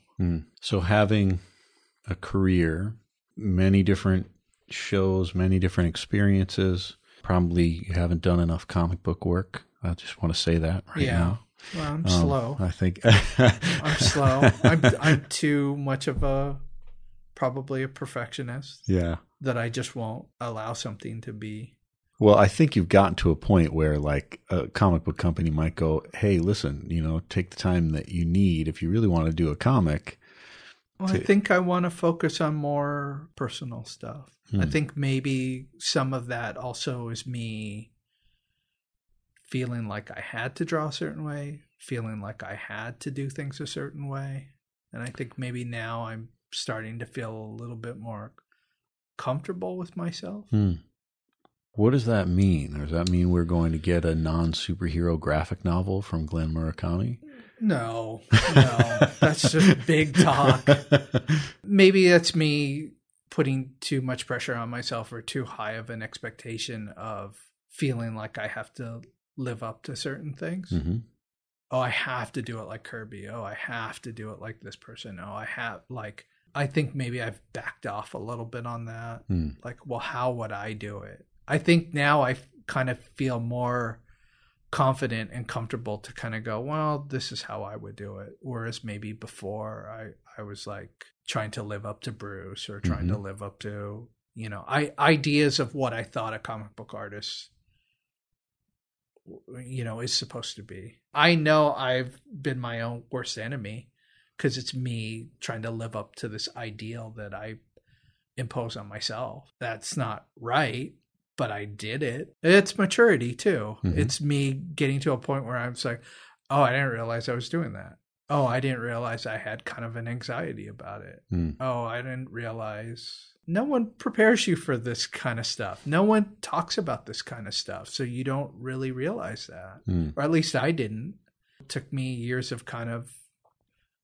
So having a career, many different shows, many different experiences, probably you haven't done enough comic book work. I just want to say that now. Well, I'm slow. I think I'm slow. I'm too much of probably a perfectionist. Yeah. That I just won't allow something to be. Well, I think you've gotten to a point where like a comic book company might go, hey, listen, take the time that you need if you really want to do a comic. Well, I think I want to focus on more personal stuff. I think maybe some of that also is me feeling like I had to draw a certain way, feeling like I had to do things a certain way. And I think maybe now I'm starting to feel a little bit more comfortable with myself. What does that mean? Does that mean we're going to get a non-superhero graphic novel from Glenn Murakami? No, that's just big talk. Maybe that's me putting too much pressure on myself or too high of an expectation of feeling like I have to live up to certain things. Oh, I have to do it like Kirby. Oh, I have to do it like this person. Oh, I think maybe I've backed off a little bit on that. Like, well, how would I do it? I think now I kind of feel more confident and comfortable to kind of go, well, this is how I would do it. Whereas maybe before I was like trying to live up to Bruce or trying to live up to, ideas of what I thought a comic book artist, is supposed to be. I know I've been my own worst enemy because it's me trying to live up to this ideal that I impose on myself. That's not right. But I did it. It's maturity too. It's me getting to a point where I'm like, oh, I didn't realize I was doing that. Oh, I didn't realize I had kind of an anxiety about it. Oh, I didn't realize. No one prepares you for this kind of stuff. No one talks about this kind of stuff. So you don't really realize that. Or at least I didn't. It took me years of kind of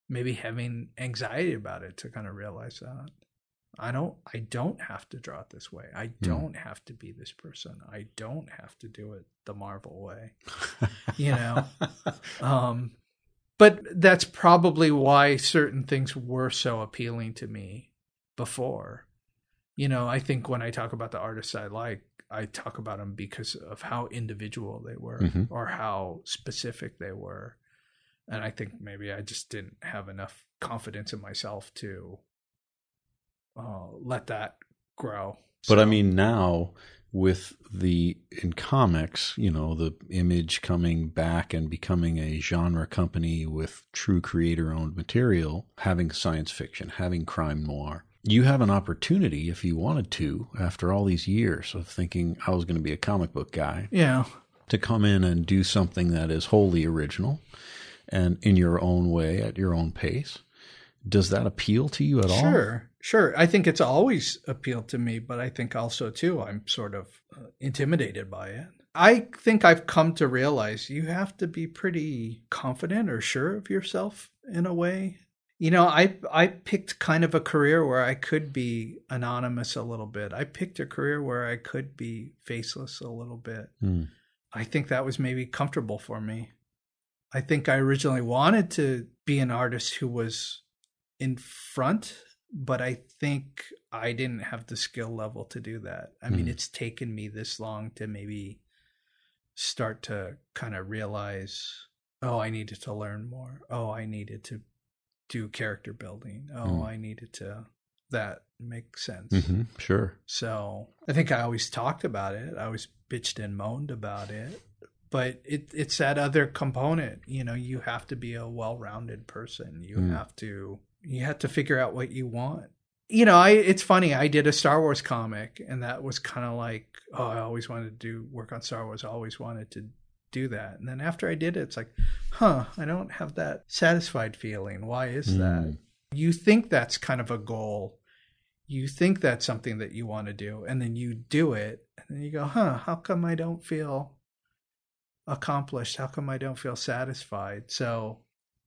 maybe having anxiety about it to kind of realize that. I don't have to draw it this way. I don't have to be this person. I don't have to do it the Marvel way, But that's probably why certain things were so appealing to me before. I think when I talk about the artists I like, I talk about them because of how individual they were or how specific they were. And I think maybe I just didn't have enough confidence in myself to let that grow. But I mean, now with in comics, the Image coming back and becoming a genre company with true creator-owned material, having science fiction, having crime noir, you have an opportunity, if you wanted to, after all these years of thinking I was going to be a comic book guy, to come in and do something that is wholly original and in your own way, at your own pace. Does that appeal to you at all? Sure. I think it's always appealed to me, but I think also, too, I'm sort of intimidated by it. I think I've come to realize you have to be pretty confident or sure of yourself in a way. I picked kind of a career where I could be anonymous a little bit. I picked a career where I could be faceless a little bit. I think that was maybe comfortable for me. I think I originally wanted to be an artist who was in front, but I think I didn't have the skill level to do that. I mean, it's taken me this long to maybe start to kind of realize, oh, I needed to learn more. Oh, I needed to do character building. Oh, I needed to, that makes sense. Sure. So I think I always talked about it. I always bitched and moaned about it. But it's that other component. You have to be a well-rounded person. You have to figure out what you want. It's funny. I did a Star Wars comic, and that was kind of like, oh, I always wanted to work on Star Wars. I always wanted to do that. And then after I did it, it's like, I don't have that satisfied feeling. Why is that? You think that's kind of a goal You think that's something that you want to do, and then you do it, and then you go, how come I don't feel accomplished? How come I don't feel satisfied? So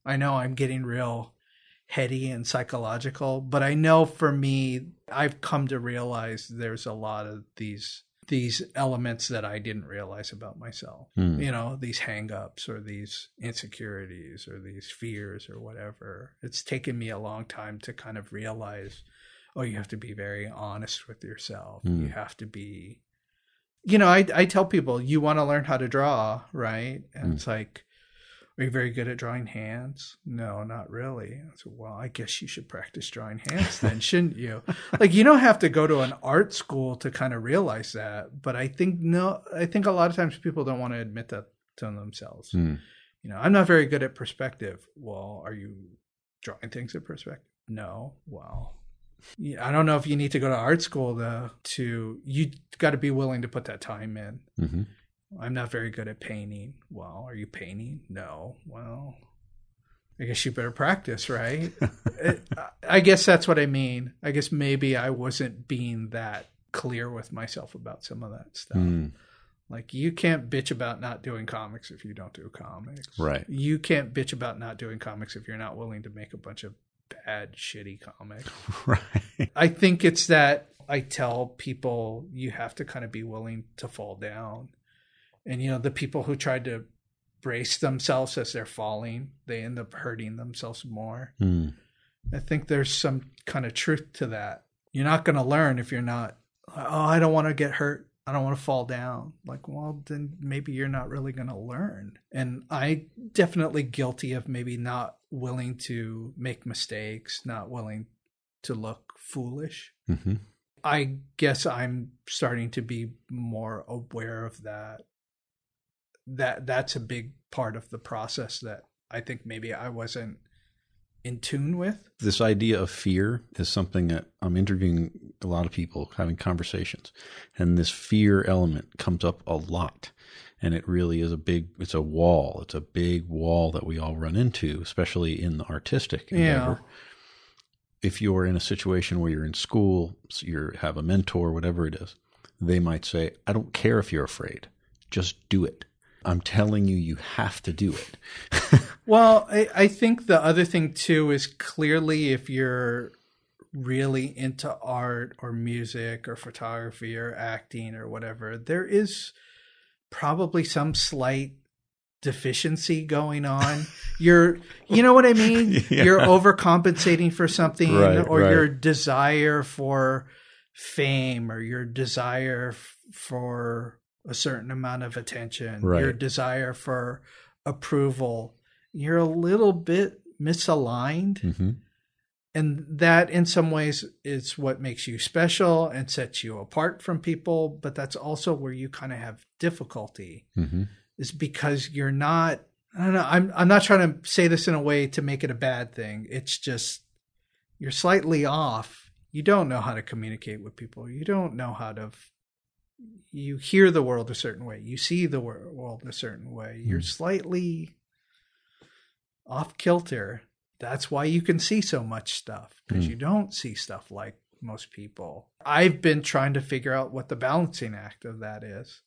I know I'm getting real heady and psychological, but I know for me, I've come to realize there's a lot of these elements that I didn't realize about myself. You know, these hang-ups or these insecurities or these fears or whatever. It's taken me a long time to kind of realize, oh, you have to be very honest with yourself. You have to be, you know, I tell people, you want to learn how to draw, right? And it's like, are you very good at drawing hands? No, not really. I said, well, I guess you should practice drawing hands then, shouldn't you? Like, you don't have to go to an art school to kind of realize that. But I think a lot of times people don't want to admit that to themselves. You know, I'm not very good at perspective. Well, are you drawing things in perspective? No. Well, I don't know if you need to go to art school to you got to be willing to put that time in. Mm-hmm. I'm not very good at painting. Well, are you painting? No. Well, I guess you better practice, right? I guess that's what I mean. I guess maybe I wasn't being that clear with myself about some of that stuff. Like, you can't bitch about not doing comics if you don't do comics. Right. You can't bitch about not doing comics if you're not willing to make a bunch of bad, shitty comics. Right. I think it's that I tell people you have to kind of be willing to fall down. And, you know, the people who tried to brace themselves as they're falling, they end up hurting themselves more. I think there's some kind of truth to that. You're not going to learn if you're not, oh, I don't want to get hurt. I don't want to fall down. Like, well, then maybe you're not really going to learn. And I definitely guilty of maybe not willing to make mistakes, not willing to look foolish. Mm-hmm. I guess I'm starting to be more aware of that. That's a big part of the process that I think maybe I wasn't in tune with. This idea of fear is something that I'm interviewing a lot of people, having conversations, and this fear element comes up a lot. And it really is it's a wall. It's a big wall that we all run into, especially in the artistic endeavor. Yeah. If you're in a situation where you're in school, you have a mentor, whatever it is, they might say, I don't care if you're afraid, just do it. I'm telling you, you have to do it. Well, I think the other thing, too, is clearly if you're really into art or music or photography or acting or whatever, there is probably some slight deficiency going on. You know what I mean? Yeah. You're overcompensating for something, or your desire for fame, or your desire for a certain amount of attention, your desire for approval. You're a little bit misaligned. Mm-hmm. And that in some ways is what makes you special and sets you apart from people. But that's also where you kind of have difficulty, is because you're not, I don't know, I'm not trying to say this in a way to make it a bad thing. It's just, you're slightly off. You don't know how to communicate with people. You don't know how to, you hear the world a certain way. You see the world a certain way. You're slightly off kilter. That's why you can see so much stuff, because you don't see stuff like most people. I've been trying to figure out what the balancing act of that is.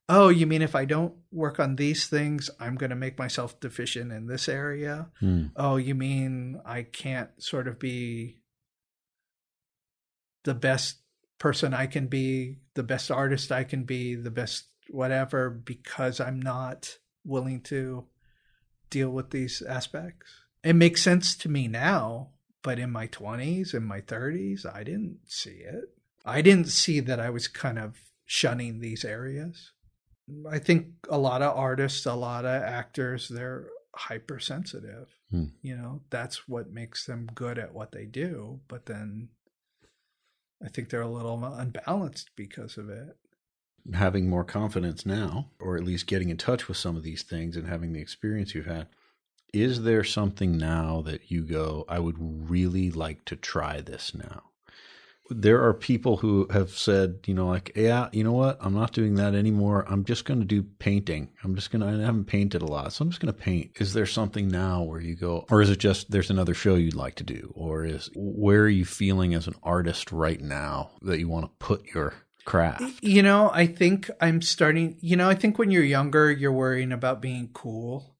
Oh, you mean if I don't work on these things, I'm going to make myself deficient in this area? Oh, you mean I can't sort of be the best person I can be, the best artist I can be, the best whatever, because I'm not willing to deal with these aspects? It makes sense to me now, but in my 20s and my 30s, I didn't see it. I didn't see that I was kind of shunning these areas. I think a lot of artists, a lot of actors, they're hypersensitive. You know, that's what makes them good at what they do. But then I think they're a little unbalanced because of it. Having more confidence now, or at least getting in touch with some of these things and having the experience you've had, is there something now that you go, I would really like to try this now? there are people who have said, like, yeah, you know what? I'm not doing that anymore. I'm just going to do painting. I haven't painted a lot, so I'm just going to paint. Is there something now where you go, or is it just there's another show you'd like to do? Or where are you feeling as an artist right now that you want to put your craft? I think I'm starting, I think when you're younger, you're worrying about being cool.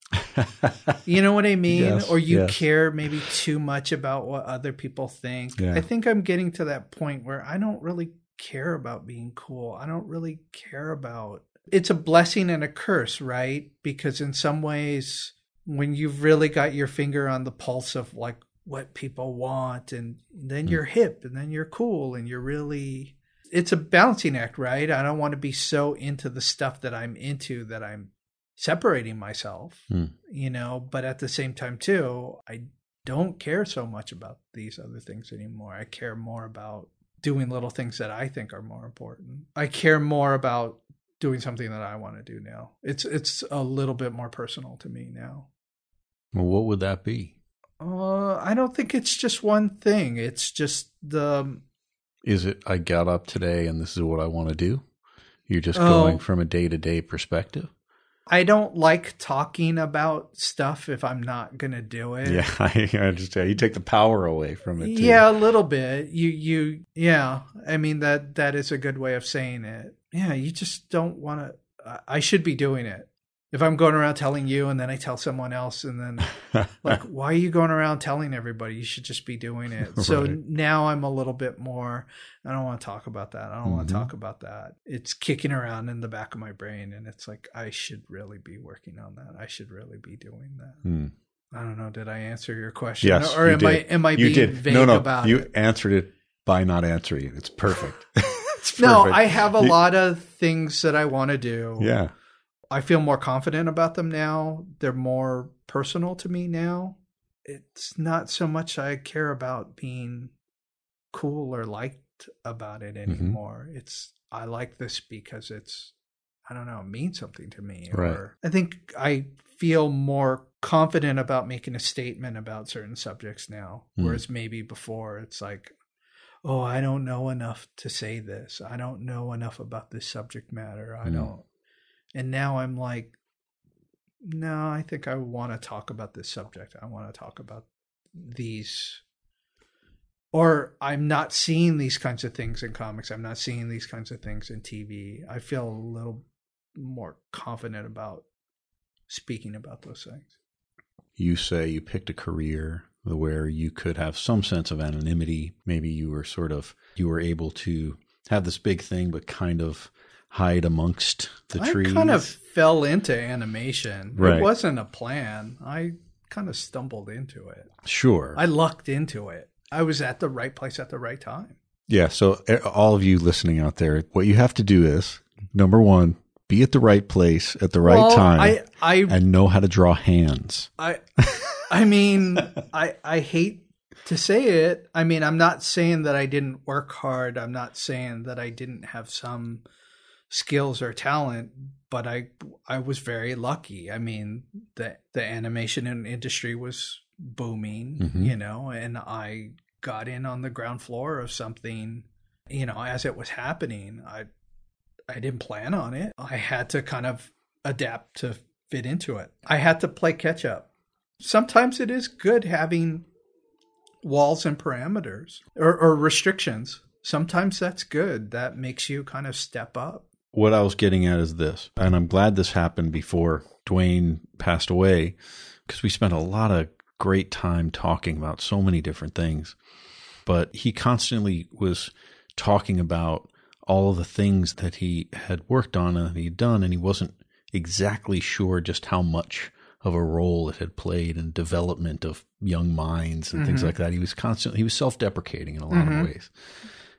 You know what I mean? Yes, or you care maybe too much about what other people think. Yeah. I think I'm getting to that point where I don't really care about being cool. I don't really care about, it's a blessing and a curse, right? Because in some ways, when you've really got your finger on the pulse of like what people want, and then you're hip, and then you're cool, and you're really, it's a balancing act, right? I don't want to be so into the stuff that I'm into that I'm separating myself, but at the same time too, I don't care so much about these other things anymore. I care more about doing little things that I think are more important. I care more about doing something that I want to do now. It's a little bit more personal to me now. Well, what would that be? I don't think it's just one thing. It's just Is it, I got up today and this is what I want to do? You're just going from a day-to-day perspective? I don't like talking about stuff if I'm not going to do it. Yeah, I understand. You take the power away from it too. Yeah, a little bit. Yeah. I mean, that is a good way of saying it. Yeah, you just don't want to, I should be doing it. If I'm going around telling you and then I tell someone else and then like, why are you going around telling everybody? You should just be doing it. So now I'm a little bit more, I don't want to talk about that. I don't want to talk about that. It's kicking around in the back of my brain. And it's like, I should really be working on that. I should really be doing that. I don't know. Did I answer your question? Yes, or am I being vague about it? You answered it by not answering it. It's perfect. It's perfect. No, I have a lot of things that I want to do. Yeah. I feel more confident about them now. They're more personal to me now. It's not so much I care about being cool or liked about it anymore. It's, I like this because it's, I don't know, it means something to me. Right. Or I think I feel more confident about making a statement about certain subjects now. Whereas maybe before it's like, oh, I don't know enough to say this. I don't know enough about this subject matter. I don't. And now I'm like, no, I think I want to talk about this subject. I want to talk about these. Or I'm not seeing these kinds of things in comics. I'm not seeing these kinds of things in TV. I feel a little more confident about speaking about those things. You say you picked a career where you could have some sense of anonymity. Maybe you were able to have this big thing, but kind of hide amongst the trees. I kind of fell into animation. Right. It wasn't a plan. I kind of stumbled into it. Sure. I lucked into it. I was at the right place at the right time. Yeah. So all of you listening out there, what you have to do is, number one, be at the right place at the right time and know how to draw hands. I mean, I hate to say it. I mean, I'm not saying that I didn't work hard. I'm not saying that I didn't have some skills or talent, but I was very lucky. I mean, the animation industry was booming, and I got in on the ground floor of something, as it was happening. I didn't plan on it. I had to kind of adapt to fit into it. I had to play catch up. Sometimes it is good having walls and parameters or restrictions. Sometimes that's good. That makes you kind of step up. What I was getting at is this, and I'm glad this happened before Dwayne passed away, because we spent a lot of great time talking about so many different things. But he constantly was talking about all of the things that he had worked on and that he'd done, and he wasn't exactly sure just how much of a role it had played in development of young minds and things like that. He was self-deprecating in a lot of ways.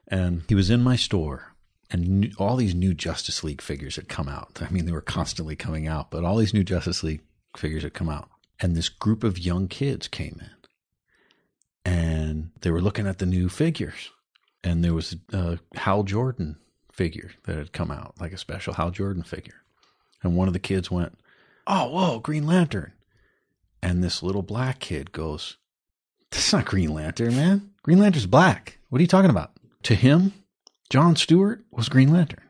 And he was in my store, and all these new Justice League figures had come out. I mean, they were constantly coming out, but all these new Justice League figures had come out. And this group of young kids came in, and they were looking at the new figures. And there was a Hal Jordan figure that had come out, like a special Hal Jordan figure. And one of the kids went, "Oh, whoa, Green Lantern." And this little black kid goes, "That's not Green Lantern, man. Green Lantern's black. What are you talking about?" To him, Jon Stewart was Green Lantern.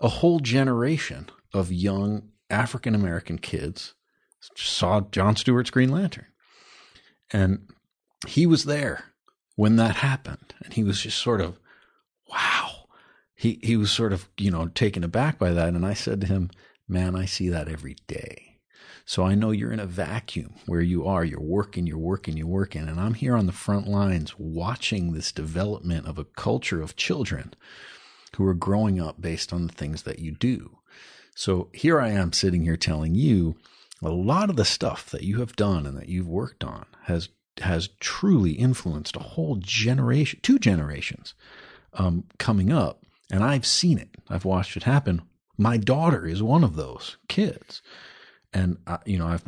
A whole generation of young African-American kids saw Jon Stewart's Green Lantern. And he was there when that happened. And he was just sort of, wow. He was sort of, taken aback by that. And I said to him, man, I see that every day. So I know you're in a vacuum where you are. You're working. And I'm here on the front lines watching this development of a culture of children who are growing up based on the things that you do. So here I am sitting here telling you a lot of the stuff that you have done and that you've worked on has truly influenced a whole generation, 2 generations coming up. And I've seen it. I've watched it happen. My daughter is one of those kids. And, I've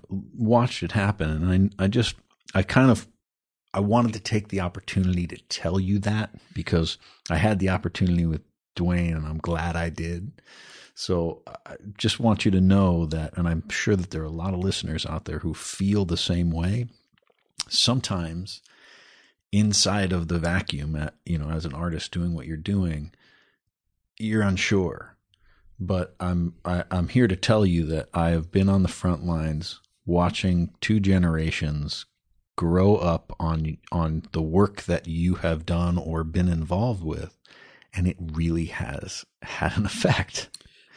watched it happen. And I wanted to take the opportunity to tell you that because I had the opportunity with Dwayne and I'm glad I did. So I just want you to know that, and I'm sure that there are a lot of listeners out there who feel the same way. Sometimes inside of the vacuum as an artist doing what you're doing, you're unsure. But I'm here to tell you that I have been on the front lines watching 2 generations grow up on the work that you have done or been involved with, and it really has had an effect.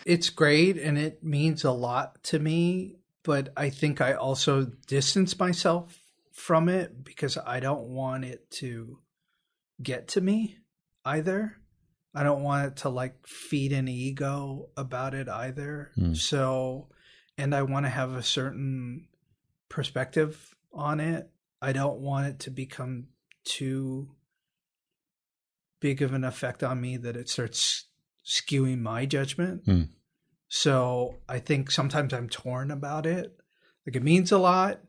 It's great and it means a lot to me, but I think I also distance myself from it because I don't want it to get to me either. I don't want it to feed an ego about it either. So, and I want to have a certain perspective on it. I don't want it to become too big of an effect on me that it starts skewing my judgment. So I think sometimes I'm torn about it. It means a lot,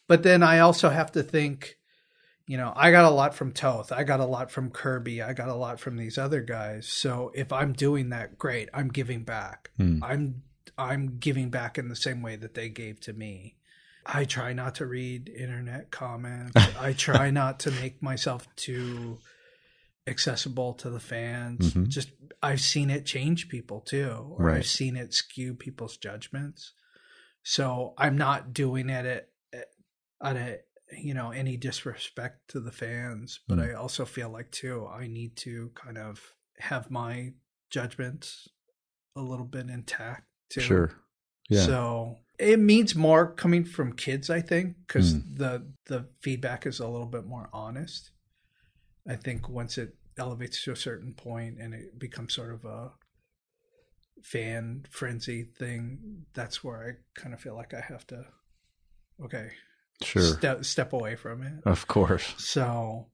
but then I also have to think, I got a lot from Toth. I got a lot from Kirby. I got a lot from these other guys. So if I'm doing that, great. I'm giving back. I'm giving back in the same way that they gave to me. I try not to read internet comments. I try not to make myself too accessible to the fans. Just I've seen it change people too, or I've seen it skew people's judgments. So I'm not doing it at any disrespect to the fans, but I also feel like too I need to kind of have my judgments a little bit intact too. Sure. Yeah. So it means more coming from kids, I think, because the feedback is a little bit more honest. I think once it elevates to a certain point and it becomes sort of a fan frenzy thing, that's where I kind of feel like I have to, step away from it. Of course. So,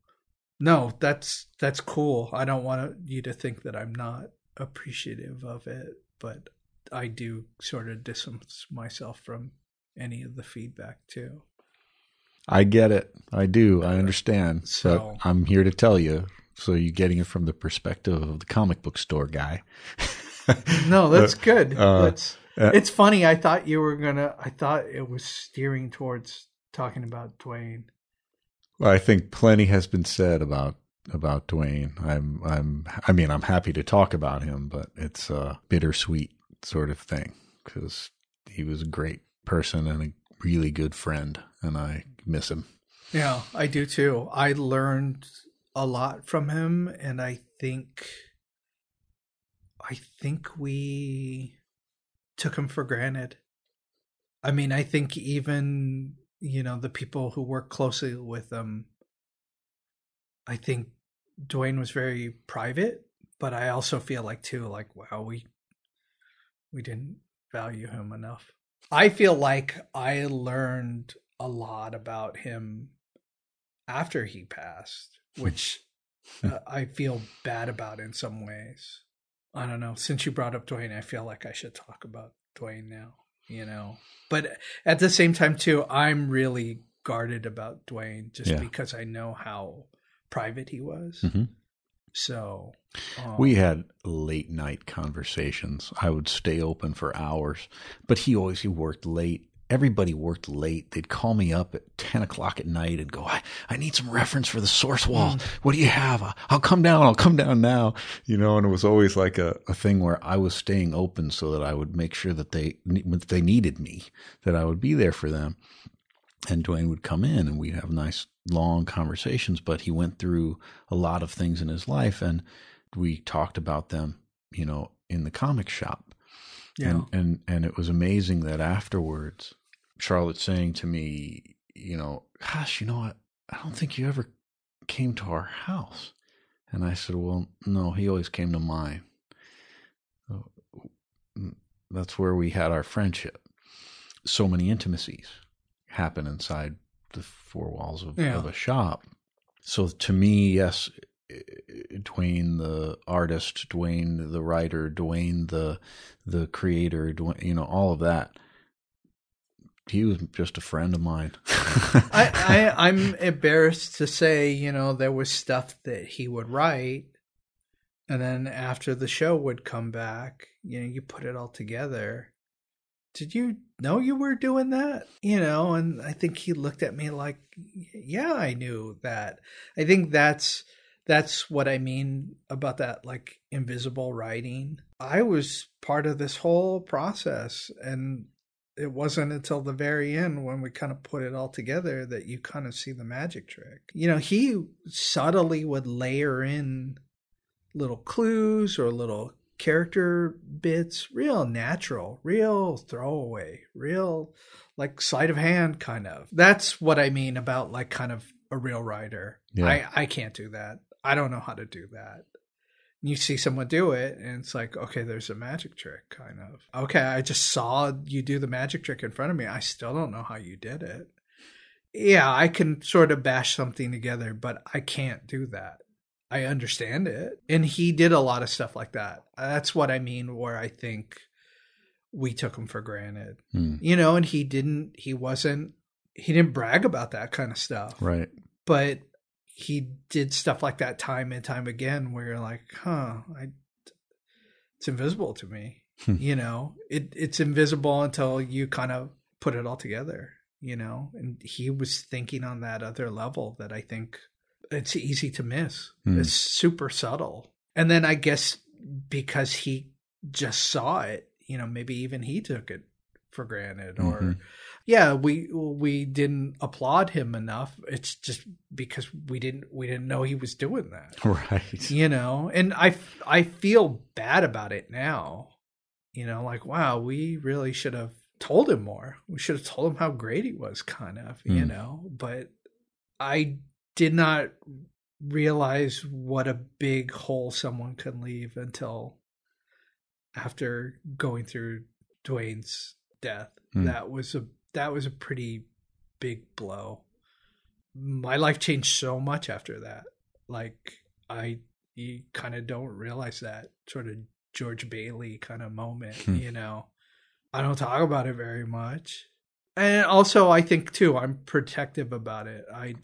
no, that's cool. I don't want you to think that I'm not appreciative of it, but I do sort of distance myself from any of the feedback too. I get it. I do. I understand. So but I'm here to tell you. So you're getting it from the perspective of the comic book store guy. No, that's good. It's funny. I thought it was steering towards talking about Dwayne. Well, I think plenty has been said about Dwayne. I'm happy to talk about him, but it's a bittersweet sort of thing because he was a great person and a really good friend, and I miss him. Yeah, I do too. I learned a lot from him, and I think we took him for granted. I mean, I think even, the people who work closely with him, I think Dwayne was very private, but I also feel wow, we didn't value him enough. I feel like I learned a lot about him after he passed, which I feel bad about in some ways. I don't know. Since you brought up Dwayne, I feel like I should talk about Dwayne now, But at the same time, too, I'm really guarded about Dwayne just because I know how private he was. Mm-hmm. So we had late night conversations. I would stay open for hours, but he worked late everybody worked late. They'd call me up at 10 o'clock at night and go, I need some reference for the source wall. What do you have? I'll come down. I'll come down now. And it was always like a thing where I was staying open so that I would make sure that if they needed me, that I would be there for them. And Dwayne would come in and we'd have nice long conversations, but he went through a lot of things in his life and we talked about them, in the comic shop. Yeah. And it was amazing that afterwards, Charlotte saying to me, gosh, what? I don't think you ever came to our house. And I said, well, no, he always came to mine. That's where we had our friendship. So many intimacies happen inside the four walls of a shop. So to me, yes, Dwayne the artist, Dwayne the writer, Dwayne the creator, Dwayne, all of that. He was just a friend of mine. I'm embarrassed to say, there was stuff that he would write, and then after the show would come back, you put it all together. Did you know you were doing that? And I think he looked at me like, yeah, I knew that. I think that's what I mean about that, like, invisible writing. I was part of this whole process, and it wasn't until the very end when we kind of put it all together that you kind of see the magic trick. He subtly would layer in little clues or little character bits, real natural, real throwaway, real like sleight of hand kind of. That's what I mean about like kind of a real writer. Yeah. I can't do that. I don't know how to do that. You see someone do it and it's like, okay, there's a magic trick kind of. Okay, I just saw you do the magic trick in front of me. I still don't know how you did it. Yeah, I can sort of bash something together, but I can't do that. I understand it. And he did a lot of stuff like that. That's what I mean, where I think we took him for granted. And he didn't brag about that kind of stuff. Right. But he did stuff like that time and time again where you're like, it's invisible to me. It's invisible until you kind of put it all together, and he was thinking on that other level that I think it's easy to miss. It's super subtle. And then I guess because he just saw it, maybe even he took it for granted or we didn't applaud him enough. It's just because we didn't know he was doing that. Right. And I feel bad about it now. Like, wow, we really should have told him more. We should have told him how great he was kind of, but I did not realize what a big hole someone can leave until after going through Dwayne's death. That was a pretty big blow. My life changed so much after that. Like you kind of don't realize that sort of George Bailey kind of moment, I don't talk about it very much. And also I think too, I'm protective about it. I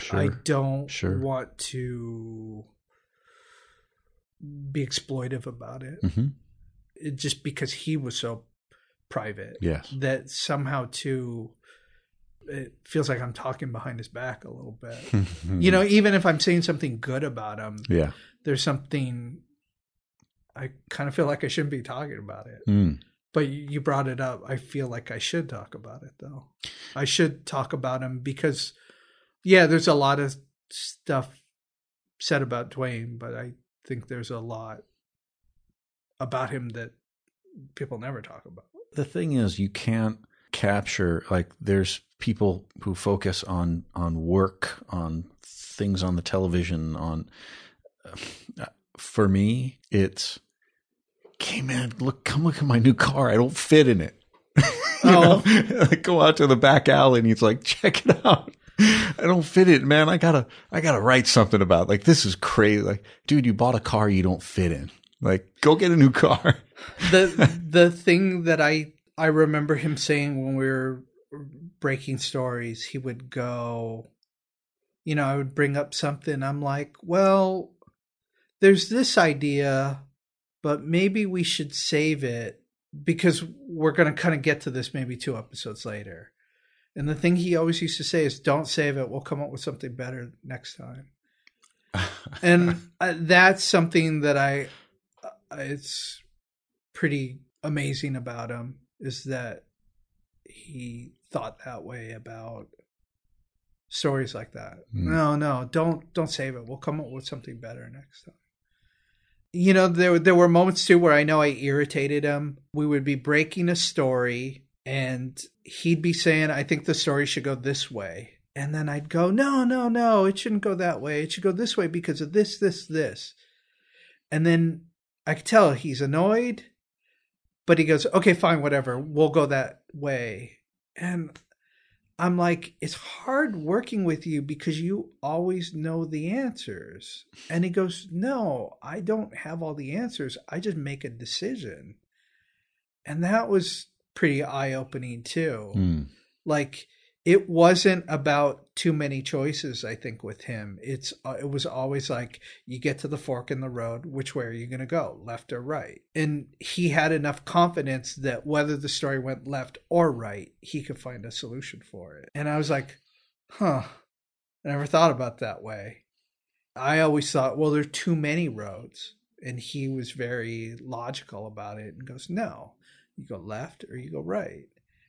don't want to be exploitive about it. It just because he was so private. Yes. That somehow too, it feels like I'm talking behind his back a little bit. Even if I'm saying something good about him, there's something I kind of feel like I shouldn't be talking about it. But you brought it up. I feel like I should talk about it though. I should talk about him because there's a lot of stuff said about Dwayne, but I think there's a lot about him that people never talk about. The thing is, you can't capture, like, there's people who focus on work, on things on the television, for me, it's, okay, man, come look at my new car. I don't fit in it. I go out to the back alley and he's like, check it out. I don't fit it, man. I gotta write something about it. Like, this is crazy. Like, dude, you bought a car you don't fit in. Like, go get a new car. The thing that I remember him saying when we were breaking stories, he would go, I would bring up something. I'm like, well, there's this idea, but maybe we should save it because we're going to kind of get to this maybe 2 episodes later. And the thing he always used to say is, don't save it. We'll come up with something better next time. And that's something that it's pretty amazing about him, is that he thought that way about stories like that. No, don't save it. We'll come up with something better next time. You know, there were moments too where I know I irritated him. We would be breaking a story and he'd be saying, I think the story should go this way. And then I'd go, no, it shouldn't go that way. It should go this way because of this. And then I could tell he's annoyed, but he goes, okay, fine, whatever. We'll go that way. And I'm like, it's hard working with you because you always know the answers. And he goes, no, I don't have all the answers. I just make a decision. And that was pretty eye-opening too. Like, it wasn't about too many choices, I think, with him. It was always like, you get to the fork in the road, which way are you going to go, left or right? And he had enough confidence that whether the story went left or right, he could find a solution for it. And I was like, I never thought about that way. I always thought, well, there are too many roads. And he was very logical about it and goes, no, you go left or you go right.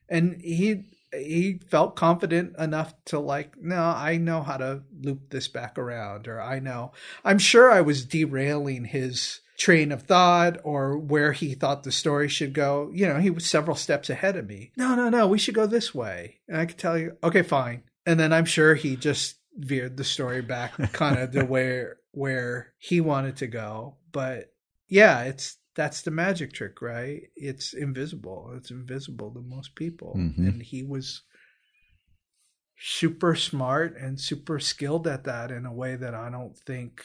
And he felt confident enough to like, no, I know how to loop this back around, or I'm sure I was derailing his train of thought or where he thought the story should go. You know, he was several steps ahead of me. No, we should go this way. And I could tell you, okay, fine. And then I'm sure he just veered the story back kind of to where he wanted to go. But yeah, that's the magic trick, right? It's invisible. It's invisible to most people. Mm-hmm. And he was super smart and super skilled at that in a way that I don't think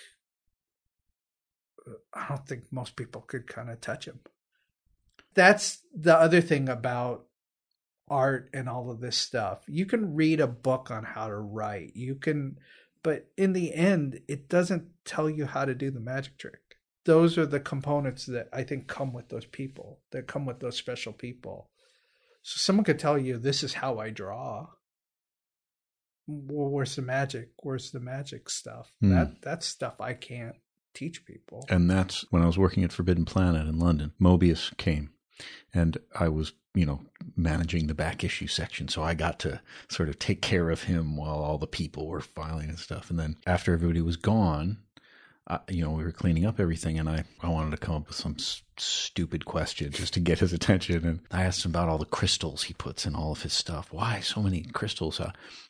most people could kind of touch him. That's the other thing about art and all of this stuff. You can read a book on how to write. But in the end, it doesn't tell you how to do the magic trick. Those are the components that I think come with those people, that come with those special people. So someone could tell you, this is how I draw. Well, where's the magic? Where's the magic stuff? That's stuff I can't teach people. And that's when I was working at Forbidden Planet in London. Mobius came, and I was, managing the back issue section. So I got to sort of take care of him while all the people were filing and stuff. And then after everybody was gone, we were cleaning up everything, and I wanted to come up with some stupid question just to get his attention. And I asked him about all the crystals he puts in all of his stuff. Why so many crystals?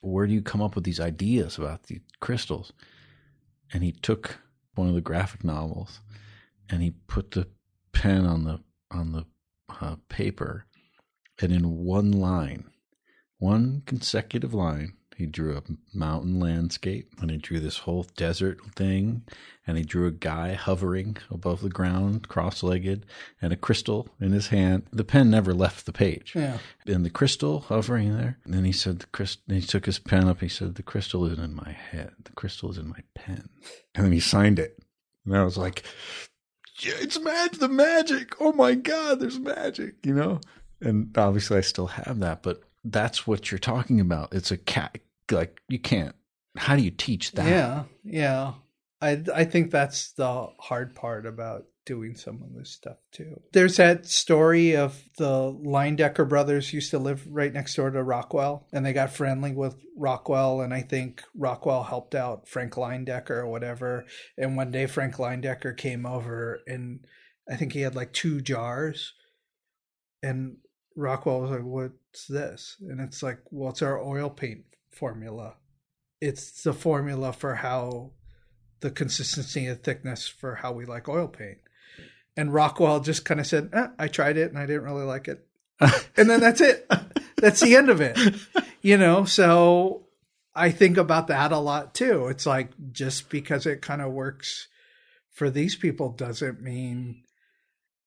Where do you come up with these ideas about the crystals? And he took one of the graphic novels, and he put the pen on the paper, and in one consecutive line, he drew a mountain landscape, and he drew this whole desert thing, and he drew a guy hovering above the ground, cross-legged, and a crystal in his hand. The pen never left the page. Yeah. And the crystal hovering there. And then he said, he took his pen up, he said, the crystal isn't in my head. The crystal is in my pen. And then he signed it. And I was like, yeah, it's the magic. Oh my God, there's magic, And obviously I still have that, but that's what you're talking about. It's a cat. Like, you can't. How do you teach that? Yeah. I think that's the hard part about doing some of this stuff too. There's that story of the Leyendecker brothers used to live right next door to Rockwell, and they got friendly with Rockwell, and I think Rockwell helped out Frank Leyendecker or whatever. And one day Frank Leyendecker came over, and I think he had like 2 jars, and Rockwell was like, what's this? And it's like, well, it's our oil paint formula. It's the formula for how the consistency and thickness for how we like oil paint. And Rockwell just kind of said, I tried it and I didn't really like it. And then that's it. That's the end of it. So I think about that a lot too. It's like, just because it kind of works for these people doesn't mean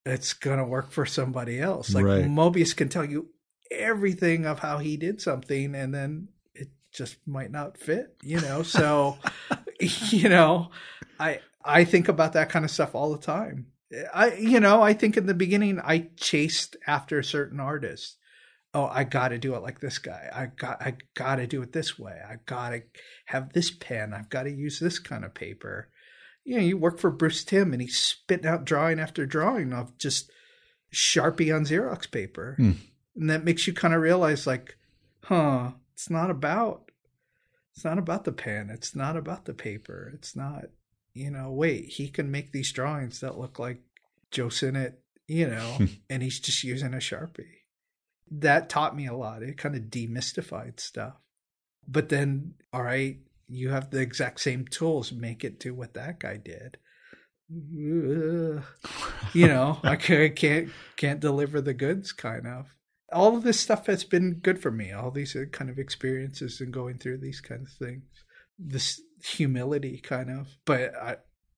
it's going to work for somebody else. Like, right. Mobius can tell you everything of how he did something, and then it just might not fit, So, I think about that kind of stuff all the time. I think in the beginning I chased after certain artists. oh, I got to do it like this guy. I got to do it this way. I got to have this pen. I've got to use this kind of paper. You know, you work for Bruce Timm and he's spitting out drawing after drawing of just Sharpie on Xerox paper. And that makes you kind of realize like, it's not about the pen. It's not about the paper. It's not, you know, wait, he can make these drawings that look like Joe Sinnott, you know, and he's just using a Sharpie. That taught me a lot. It kind of demystified stuff. But then, all right, you have the exact same tools. Make it do what that guy did. You know, I can't deliver the goods, kind of. All of this stuff has been good for me. All these kind of experiences and going through these kinds of things. This humility, kind of. But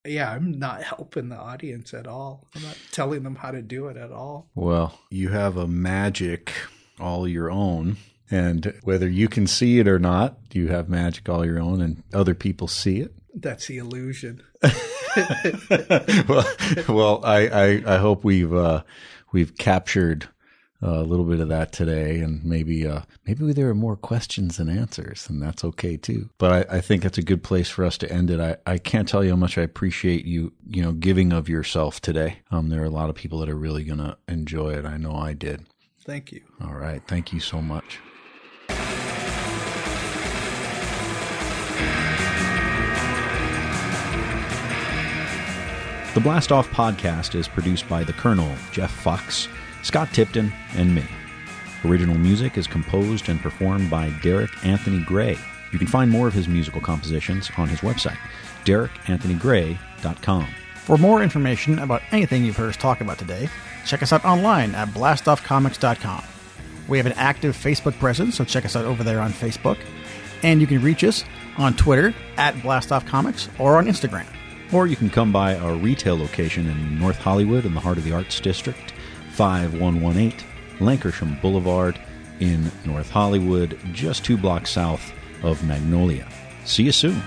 I'm not helping the audience at all. I'm not telling them how to do it at all. Well, you have a magic all your own. And whether you can see it or not, you have magic all your own and other people see it. That's the illusion. well, I hope we've captured a little bit of that today, and maybe there are more questions than answers, and that's okay too. But I think that's a good place for us to end it. I can't tell you how much I appreciate you giving of yourself today. There are a lot of people that are really going to enjoy it. I know I did. Thank you. All right. Thank you so much. The Blast Off podcast is produced by the Colonel, Jeff Fox, Scott Tipton, and me. Original music is composed and performed by Derek Anthony Gray. You can find more of his musical compositions on his website, DerekAnthonyGray.com. For more information about anything you've heard us talk about today, check us out online at blastoffcomics.com. We have an active Facebook presence, so check us out over there on Facebook. And you can reach us on Twitter at BlastOffComics or on Instagram. Or you can come by our retail location in North Hollywood in the heart of the Arts District, 5118 Lankershim Boulevard in North Hollywood, just 2 blocks south of Magnolia. See you soon.